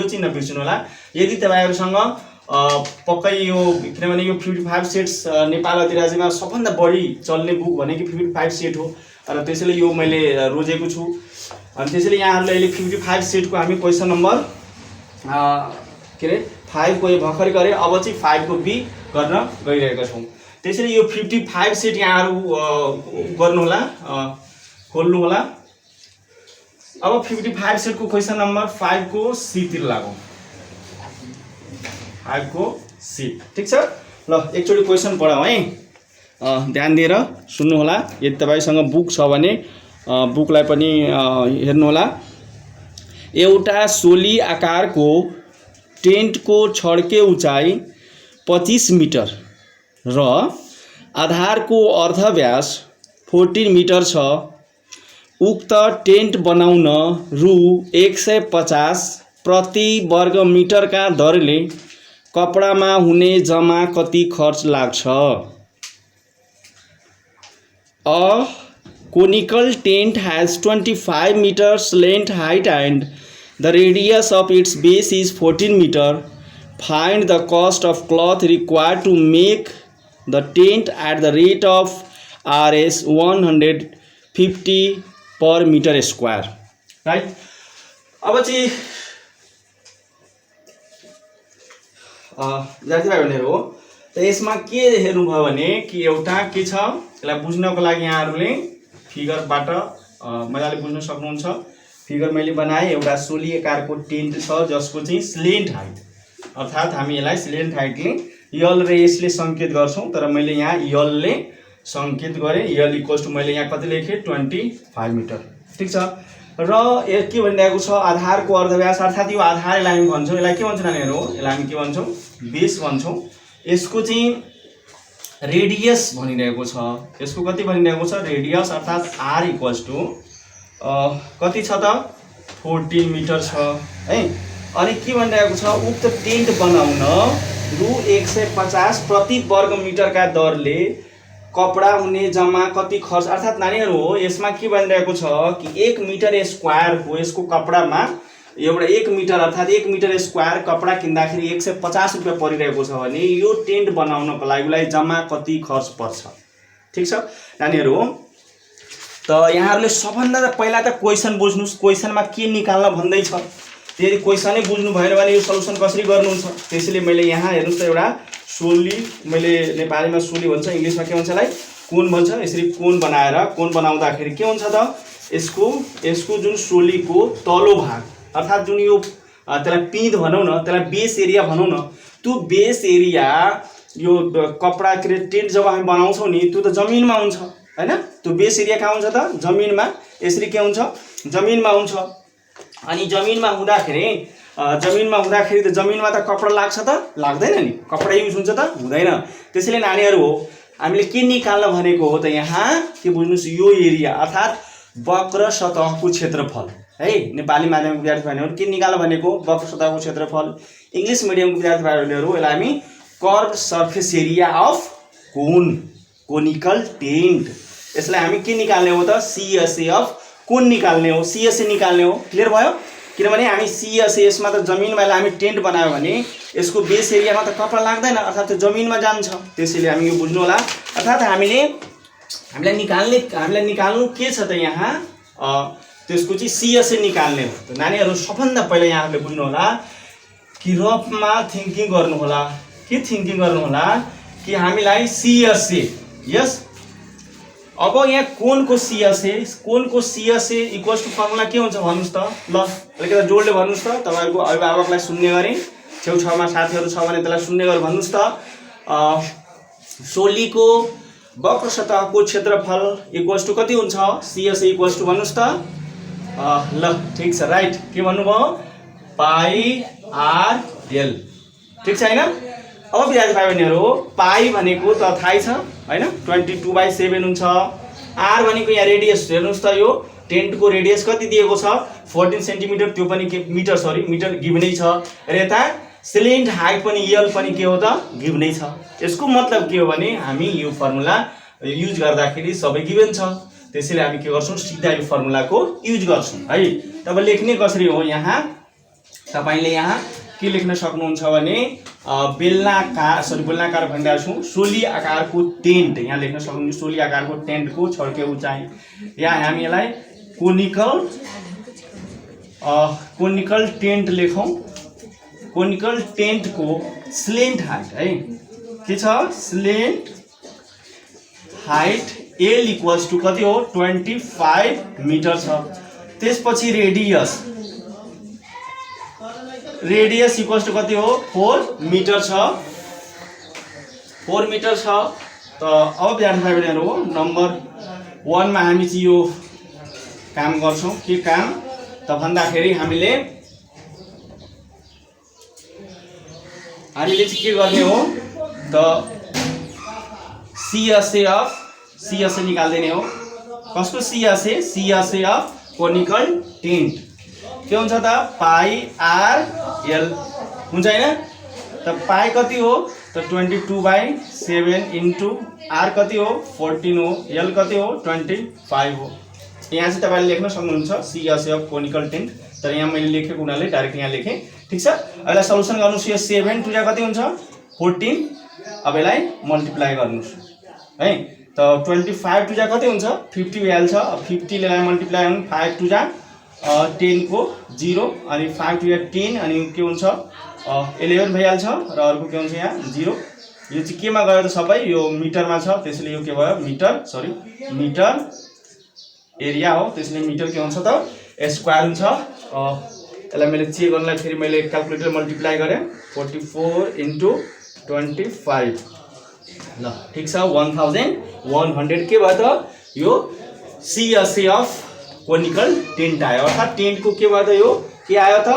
चिन्ह बिर्सिनु होला। यदि तपाईहरुसँग पक्कै यो किनभने यो 55 सेट्स नेपाल अधिराज्यमा सबभन्दा बढी चल्ने बुक भनेको 55 सेट हो र त्यसैले यो मैले रोजेको छु। अनि त्यसैले यहाँहरुले अहिले 55 सेटको हामी क्वेशन नम्बर के रे 5 को भर्खरै गरे, अब चाहिँ 5 को बी गर्न गइरहेका छौं। त्यसैले यो 55 सेट यहाँहरु गर्नु होला, खोल्नु होला। अब 55 सेट को क्वेशन नंबर 5 को सी तिर लागौं। 5 को सी, ठीक छ। ल एकचोटी क्वेशन पढाऊ है, ध्यान दिएर सुन्नु होला। यदि तपाईसँग बुक छ भने बुकलाई पनि हेर्नु होला। एउटा सोली आकारको टेन्टको छड्के उचाइ 25 मिटर र आधारको अर्धव्यास 14 मिटर छ। उक्त टेन्ट बनाउन रु 150 प्रति वर्ग मिटरका दरले कपडामा हुने जम्मा कति खर्च लाग्छ? A conical tent has 25 meters length, height and the radius of its base is 14 meter. Find the cost of cloth required to make the tent at the rate of Rs 150 per meter square. Right? अब चाहिँ विद्यार्थी भाइ बहिनीहरु हो, त यसमा के हेर्नु भयो भने कि एउटा के छ, यसलाई बुझ्नको लागि यहाँहरुले फिगरबाट मजाले बुझ्न सक्नुहुन्छ। फिगर मैले बनाए, एउटा सोली आकारको टेन्ट छ जसको चाहिँ स्लेन्ट हाइट, अर्थात हामी यसलाई स्लेन्ट हाइटले यल र यसले संकेत गर्छौं, तर मैले यहाँ यल ले संकेत गरे। यल इक्वल्स टु मैले यहाँ कति लेखे 25 मिटर, ठीक छ। र के भनिरहेको छ, आधारको अर्धव्यास, अर्थात यो आधारलाई हामी भन्छौं, यसलाई के भन्छौं नानीहरु, यसलाई हामी के भन्छौं, बेस भन्छौं। यसको चाहिँ रेडियस भनिरहेको छ, यसको कति भनिरहेको छ, रेडियस, अर्थात r इक्वल्स टु कति छ त 14 मिटर छ है। अनि के भनिरहेको छ, उक्त टेन्ट बनाउन रु 150 प्रति वर्ग मिटरका दरले कपडा हुने जम्मा कति खर्च, अर्थात नानीहरु हो यसमा के भनिरहेको छ कि 1 मिटर स्क्वायर को यसको कपडामा एउटा 1 मिटर अर्थात 1 मिटर स्क्वायर कपडा किन्दाखेरि 150 रुपैयाँ परिरहेको छ भने यो टेन्ट बनाउनको लागि उलाई जम्मा कति खर्च पर्छ, ठीक छ नानीहरु हो। त यहाँहरुले सबभन्दा पहिला त क्वेशन बुझ्नुस्, क्वेशनमा के निकाल्न भन्दै छ। यदि क्वेशनै बुझ्नु भएन भने यो सल्युसन कसरी गर्नुहुन्छ। त्यसैले मैले यहाँ हेर्नुस् त एउटा सोली, मैले नेपालीमा सोली भन्छ, इंग्लिशमा के भन्छ, यसलाई कोन भन्छ। यसरी कोन बनाएर, कोन बनाउँदाखेरि के हुन्छ त, यसको जुन सोलीको तल्लो भाग अर्थात जुन यो त्यसलाई पिँध भनौं न, त्यसलाई बेस एरिया भनौं न, त्यो बेस एरिया यो कपडा के टेन्ट जब हामी बनाउँछौं नि त्यो त जमिनमा हुन्छ हैन। त्यो बेस एरिया कहाँ हुन्छ त, जमिनमा। यसरी के हुन्छ, जमिनमा हुन्छ। अनि जमिनमा हुँदाखेरि त जमिनमा त कपडा लाग्छ त, लाग्दैन नि, कपडा युज हुन्छ त, हुँदैन। त्यसैले नानीहरु हो हामीले के निकाल्न भनेको हो त, यहाँ के बुझ्नुस्, यो एरिया अर्थात वक्र सतहको क्षेत्रफल है। नेपाली माध्यमको विद्यार्थी भाइहरु के निकाल्न भनेको, वक्र सतहको क्षेत्रफल। इंग्लिश मिडियमको विद्यार्थी भाइहरु यसलाई हामी curved surface area of cone, conical tent, यसलाई हामी के निकाल्ने हो त, सीएसए अफ कोन निकाल्ने हो, सीएसए निकाल्ने हो। क्लियर भयो? किनभने हामी सीएसए यसमा त जमिनमा हामी टेन्ट बनायो भने यसको बेस एरियामा त कपडा लाग्दैन, अर्थात त्यो जमिनमा जान्छ। त्यसैले हामी यो बुझ्नु होला। अर्थात हामीलाई निकाल्नु के छ त, यहाँ त्यसको चाहिँ सीएसए निकाल्ने हो। त नानीहरु सबभन्दा पहिला यहाँहरुले बुझ्नु होला कि रफमा थिंकिङ गर्नु होला। के थिंकिङ गर्नु होला कि हामीलाई सीएसए, यस अब यहाँ कोनको सीएसए इक्वल्स टु फर्मुला के हुन्छ भन्नुस् त। ल अलिकति जोडले भन्नुस् त, तपाईहरुको अभिभावकलाई सुन्ने गरी, छेउछाउमा साथीहरु छ भने त्यसलाई सुन्ने गरी भन्नुस् त। सोलीको वक्र सतहको क्षेत्रफल इक्वल्स टु कति हुन्छ, सीएसए इक्वल्स टु भन्नुस् त। ल ठीक छ, राइट। के भन्नुभयो, पाई आर एल, ठीक छ हैन। अब विद्यार्थी भाइ बहिनीहरु पाई भनेको त थाहै छ हैन, 22/7 हुन्छ। आर भनेको यहाँ रेडियस हेर्नुस् त, यो टेन्टको रेडियस कति दिएको छ, 14 सेन्टिमिटर, त्यो पनि के मिटर, सरी मिटर गिभनै छ। र यता स्लेन्ट हाइट पनि यल पनि के हो त गिभ नै छ। यसको मतलब के हो भने हामी यो फर्मुला युज गर्दाखेरि सबै गिभन छ, त्यसैले हामी के गर्छौं सिधा यो फर्मुलाको युज गर्छौं है। तब लेख्ने कसरी हो, यहाँ तपाईले यहाँ के लेख्न सक्नुहुन्छ भने बेलनाकार भन्दा छु सोली आकारको टेन्ट यहाँ लेख्न सक्नुहुन्छ। सोली आकारको टेन्टको छड्के उचाइ, या हामी यसलाई कोनिकल टेन्ट लेखौं। कोनिकल टेन्टको स्लेन्ट हाइट है के छ, स्लेन्ट हाइट एल इक्वल्स टु कति हो 25 मिटर छ। त्यसपछि रेडियस इक्वल्स टु कति हो 4 मिटर छ, 4 मिटर छ। त अब विद्यार्थी हो नम्बर 1 मा हामी चाहिँ यो काम गर्छौं। के काम त भन्दाखेरि हामीले चाहिँ के गर्ने हो त CSA निकाल्दिने हो। कसको CSA अफ कोनिकल टेन्ट के हुन्छ त पाई आर एल हुन्छ हैन। त पाई कति हो त 22/7 इन्टु आर कति हो 14 हो, एल कति हो 25 हो। यहाँ चाहिँ तपाईले लेख्न सक्नुहुन्छ CSA अफ कोनिकल टेन्ट, तर यहाँ मैले लेखेको हुनाले डाइरेक्ट यहाँ लेखेँ। ठीक छ, यसलाई सल्युसन गर्नुस्। यो 7 टु कति हुन्छ 14, अब यसलाई मल्टिप्लाई गर्नुस् है। त 25 टु कति हुन्छ 50 भइहाल्छ। 50 ले मल्टिप्लाई गर्नु 5 टु 10 को 0 अनि 5 टु 10 अनि के हुन्छ 11 भइहाल्छ र अर्को के हुन्छ यहाँ 0। यो चाहिँ केमा गयो त सबै यो मिटरमा छ, त्यसैले यो के भयो मिटर एरिया हो, त्यसैले मिटर के हुन्छ त स्क्वायर हुन्छ। यसलाई मैले चेक गर्नलाई फेरि मैले क्याल्कुलेटर मल्टिप्लाई गरेँ 44 इन्टु 25 ल ठीक छ 1100 के भयो त यो CSA अफ कोनिकल टेन्ट आयो। अर्थात टेन्टको के भयो त यो के आयो त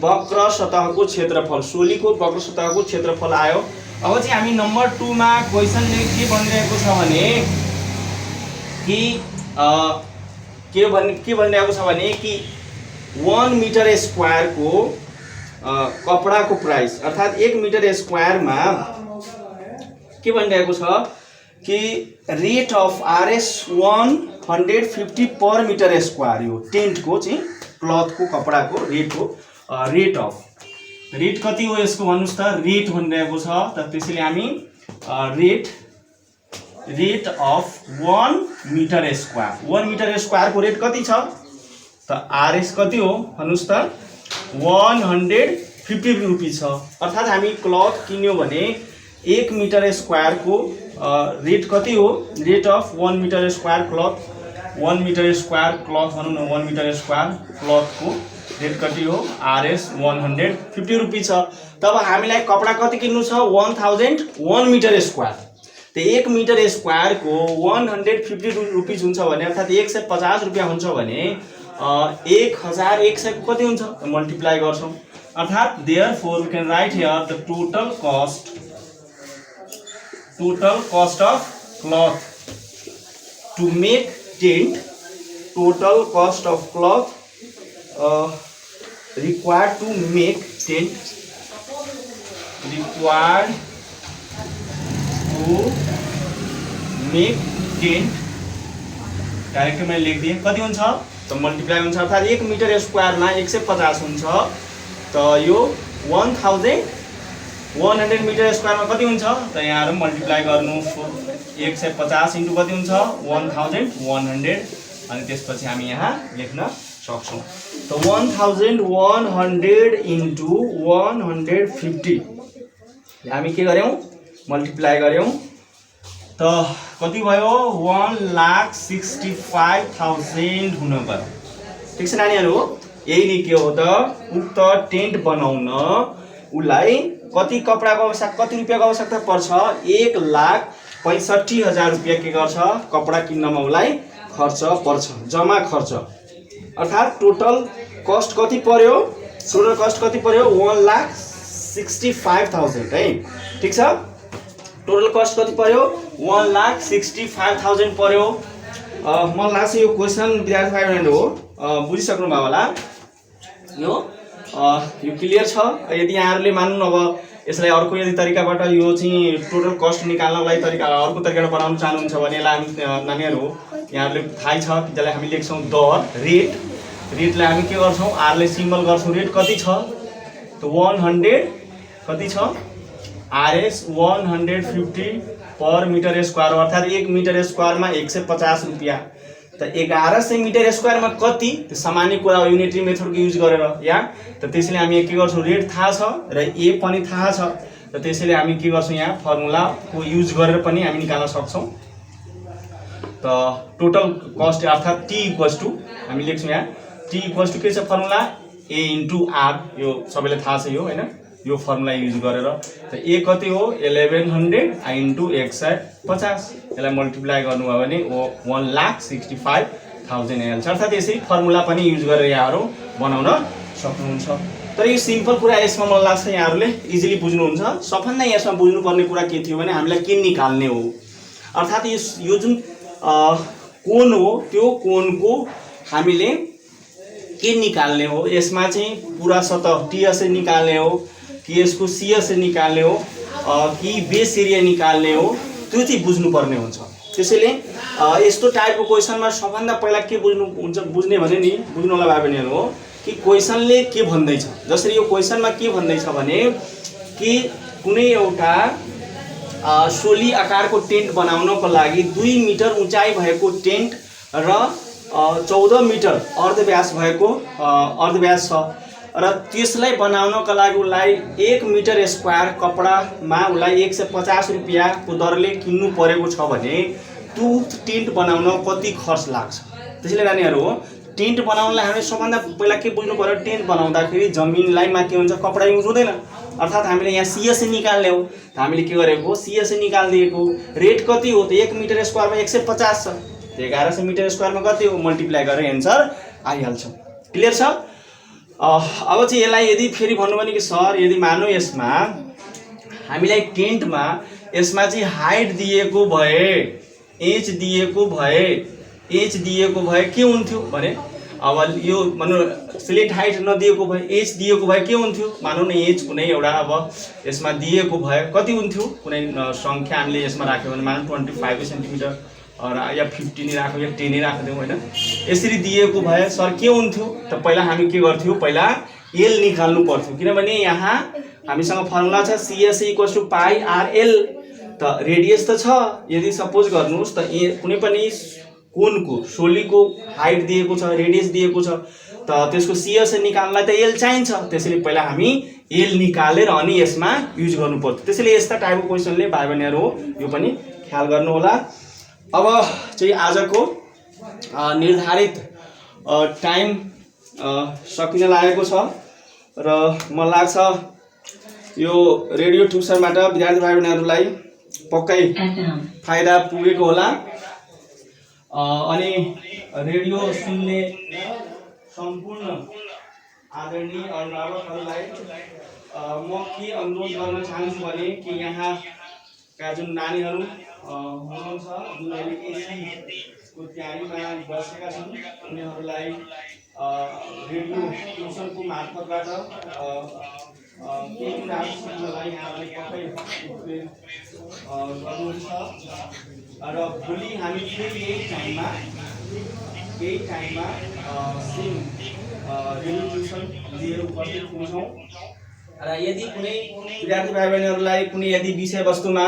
वक्र सतहको क्षेत्रफल, सोलीको वक्र सतहको क्षेत्रफल आयो। अब चाहिँ हामी नम्बर 2 मा क्वेशनले के भनिरहेको छ भने के भनिरहेको छ भने कि 1 मिटर स्क्वायर को कपडाको प्राइस अर्थात 1 मिटर स्क्वायर मा के भनिरहेको छ कि rate of RS 150 per metre square. यो टेन्ट को चाहिँ क्लथ को कपडा को रेट कति हो यसको भन्नुस् त रेट भनिरहेको छ। त त्यसैले हामी रेट अफ 1 मिटर स्क्वायर को रेट कति छ त RS कति हो भन्नुस् त 150 रुपैयाँ छ। अर्थात हामी क्लथ किन्यो भने 1 मिटर स्क्वायर को रेट कति हो, rate of 1 metre square cloth 1 metre square cloth भनौँ न 1 मिटर स्क्वायर क्लथ को रेट कति हो RS 150 रुपैयाँ छ। तब हामीलाई कपडा कति किन्नु छ 1001 मिटर स्क्वायर। त 1 मिटर स्क्वायर को 150 रुपैयाँ हुन्छ भने अर्थात 150 रुपैयाँ हुन्छ भने 1100 को कति हुन्छ मल्टिप्लाई गर्छौं। अर्थात therefore we can write here the total cost of cloth to make tent, total cost of cloth required to make tent, direct मैले लेख दिएँ कति हुन्छ त मल्टिप्लाई हुन्छ। अर्थात 1 मिटर स्क्वायर मा 150 हुन्छ त यो 1100 मिटर स्क्वायर मा कति हुन्छ त यहाँ मल्टिप्लाई गर्नु 150 इन्टु कति हुन्छ 1100 अनि त्यसपछि हामी यहाँ लेख्न सक्छौं। त 1100 इन्टु 150 हामी के गर्यौं मल्टिप्लाई गर्यौं त कति भयो 1,65,000 हुन गयो। ठीक छ नानीहरु, यही नै के हो त उक्त टेन्ट बनाउन उलाई कति कपडाको आवश्यकता कति रुपैयाँको आवश्यकता पर्छ 1,65,000 रुपैयाँ के गर्छ कपडा किन्नमा उलाई खर्च पर्छ, जम्मा खर्च। अर्थात टोटल कस्ट कति पर्यो 1,65,000 है। ठीक छ, टोटल कस्ट कति पर्यो 1,65,000 पर्यो। मलाई लाग्छ यो क्वेशन विद्यार्थी भाइ बहिनीहरु हो बुझिसक्नु भयो होला। यो यो क्लियर छ। यदि यहाँहरूले मान्नु अब यसलाई अर्को यदि तरिकाबाट यो चाहिँ टोटल कस्ट निकाल्नको लागि तरिका अर्को तरिकाबाट बनाउन चाहनुहुन्छ भने यसलाई हामी नानीहरू यहाँहरूले थाहै छ जसलाई हामी लेख्छौँ दर रेटलाई हामी के गर्छौँ आरले सिम्बल गर्छौँ। रेट कति छ त 100 कति छ आरएस 150 पर मिटर स्क्वायर अर्थात् 1 मिटर स्क्वायरमा 150 रुपियाँ। त 1100 मिटर स्क्वायरमा कति त्यो सामान्य कुरा हो युनिटरी मेथडको युज गरेर यहाँ। त त्यसैले हामी के गर्छौँ रेट थाहा छ र ए पनि थाहा छ। त त्यसैले हामी के गर्छौँ यहाँ फर्मुलाको युज गरेर पनि हामी निकाल्न सक्छौँ। त टोटल कस्ट अर्थात् टी इक्वल्स टू हामी लेख्छौँ यहाँ टी इक्वल्स टू के छ फर्मुला ए इन्टु आर। यो सबैलाई थाहा छ यो होइन यो फर्मुला युज गरेर। त ए कति हो 1100 इन्टु 150 यसलाई मल्टिप्लाई गर्नुभयो भने 1,65,000 आइहाल्छ। अर्थात् यसरी फर्मुला पनि युज गरेर यहाँहरू बनाउन सक्नुहुन्छ। तर यो सिम्पल कुरा यसमा मलाई लाग्छ यहाँहरूले इजिली बुझ्नुहुन्छ। सबभन्दा यसमा बुझ्नुपर्ने कुरा के थियो भने हामीलाई के निकाल्ने हो अर्थात् यो जुन कोण हो त्यो कोणको हामीले के निकाल्ने हो। यसमा चाहिँ पुरा सतह टिएस निकाल्ने हो कि यसको सिएस निकाल्ने हो कि बेस एरिया निकाल्ने हो त्यो चाहिँ बुझ्नुपर्ने हुन्छ। त्यसैले यस्तो टाइपको क्वेसनमा सबभन्दा पहिला के बुझ्ने भने नि बुझ्नुलाई भयो भने हो कि क्वेसनले के भन्दैछ। जसरी यो क्वेसनमा के भन्दैछ भने कि कुनै एउटा सोली आकारको टेन्ट बनाउनको लागि 2 मिटर उचाइ भएको टेन्ट र 14 मिटर अर्धव्यास भएको अर्धव्यास छ र त्यसलाई बनाउनको लागि उसलाई 1 मिटर स्क्वायर कपडामा उसलाई 150 रुपियाँको दरले किन्नु परेको छ भने त्यो टेन्ट बनाउन कति खर्च लाग्छ। त्यसैले नानीहरू हो टेन्ट बनाउनलाई हामीले सबभन्दा पहिला के बुझ्नु पर्यो टेन्ट बनाउँदाखेरि जमिनलाई के हुन्छ कपडा युज हुँदैन। अर्थात् हामीले यहाँ सिएस निकाल्ने हो। त हामीले के गरेको सिएस निकालिदिएको रेट कति हो त 1 मिटर स्क्वायरमा 150 छ। 1100 मिटर स्क्वायरमा कति हो मल्टिप्लाई गरेर एन्सर आइहाल्छ। क्लियर छ। अब चाहिँ यसलाई यदि फेरि भन्नु भने कि सर यदि मानौँ यसमा हामीलाई टेन्टमा यसमा चाहिँ हाइट दिएको भए एच दिएको भए के हुन्थ्यो भने अब यो मानौँ सिलेक्ट हाइट नदिएको भए एच दिएको भए के हुन्थ्यो मानौँ न एच कुनै एउटा अब यसमा दिएको भए कति हुन्थ्यो कुनै सङ्ख्या हामीले यसमा राख्यो भने मानौँ 25 सेन्टिमिटर या 50 नै राख्यो या 10 नै राख्दिउँ होइन। यसरी दिएको भए सर के हुन्थ्यो त पहिला हामी के गर्थ्यौँ पहिला एल निकाल्नु पर्थ्यो किनभने यहाँ हामीसँग फर्मुला छ सिएस इक्वल्स टु पाई आरएल। त रेडियस त छ यदि सपोज गर्नुहोस् त कुनै पनि कोणको सोलीको हाइट दिएको छ रेडियस दिएको छ त त्यसको सिएस निकाल्नलाई त एल चाहिन्छ। त्यसैले पहिला हामी एल निकालेर अनि यसमा युज गर्नु पर्थ्यो। त्यसैले यस्ता टाइपको क्वेसनले भाइ बहिनीहरू हो यो पनि ख्याल गर्नु होला। अब चाहिँ आजको निर्धारित टाइम सकिन लागेको छ र मलाई लाग्छ यो रेडियो ट्युसनबाट विद्यार्थी भाइ बहिनीहरूलाई पक्कै फाइदा पुगेको होला। अनि रेडियो सुन्ने सम्पूर्ण आदरणीय अभिभावकहरूलाई म के अनुरोध गर्न चाहन्छु भने कि यहाँका जुन नानीहरू हुनुहुन्छ जुनहरूले एसीको तयारीमा बसेका छन् उनीहरूलाई रेडियो ट्युसनको मार्फतबाट केही कुराहरू सिक्नलाई यहाँहरूले पक्कै गर्नुहुन्छ र भोलि हामी फेरि यही टाइममा सेम रेडियो ट्युसन लिएर उपस्थित हुन्छौँ। र यदि कुनै विद्यार्थी भाइ बहिनीहरूलाई कुनै यदि विषयवस्तुमा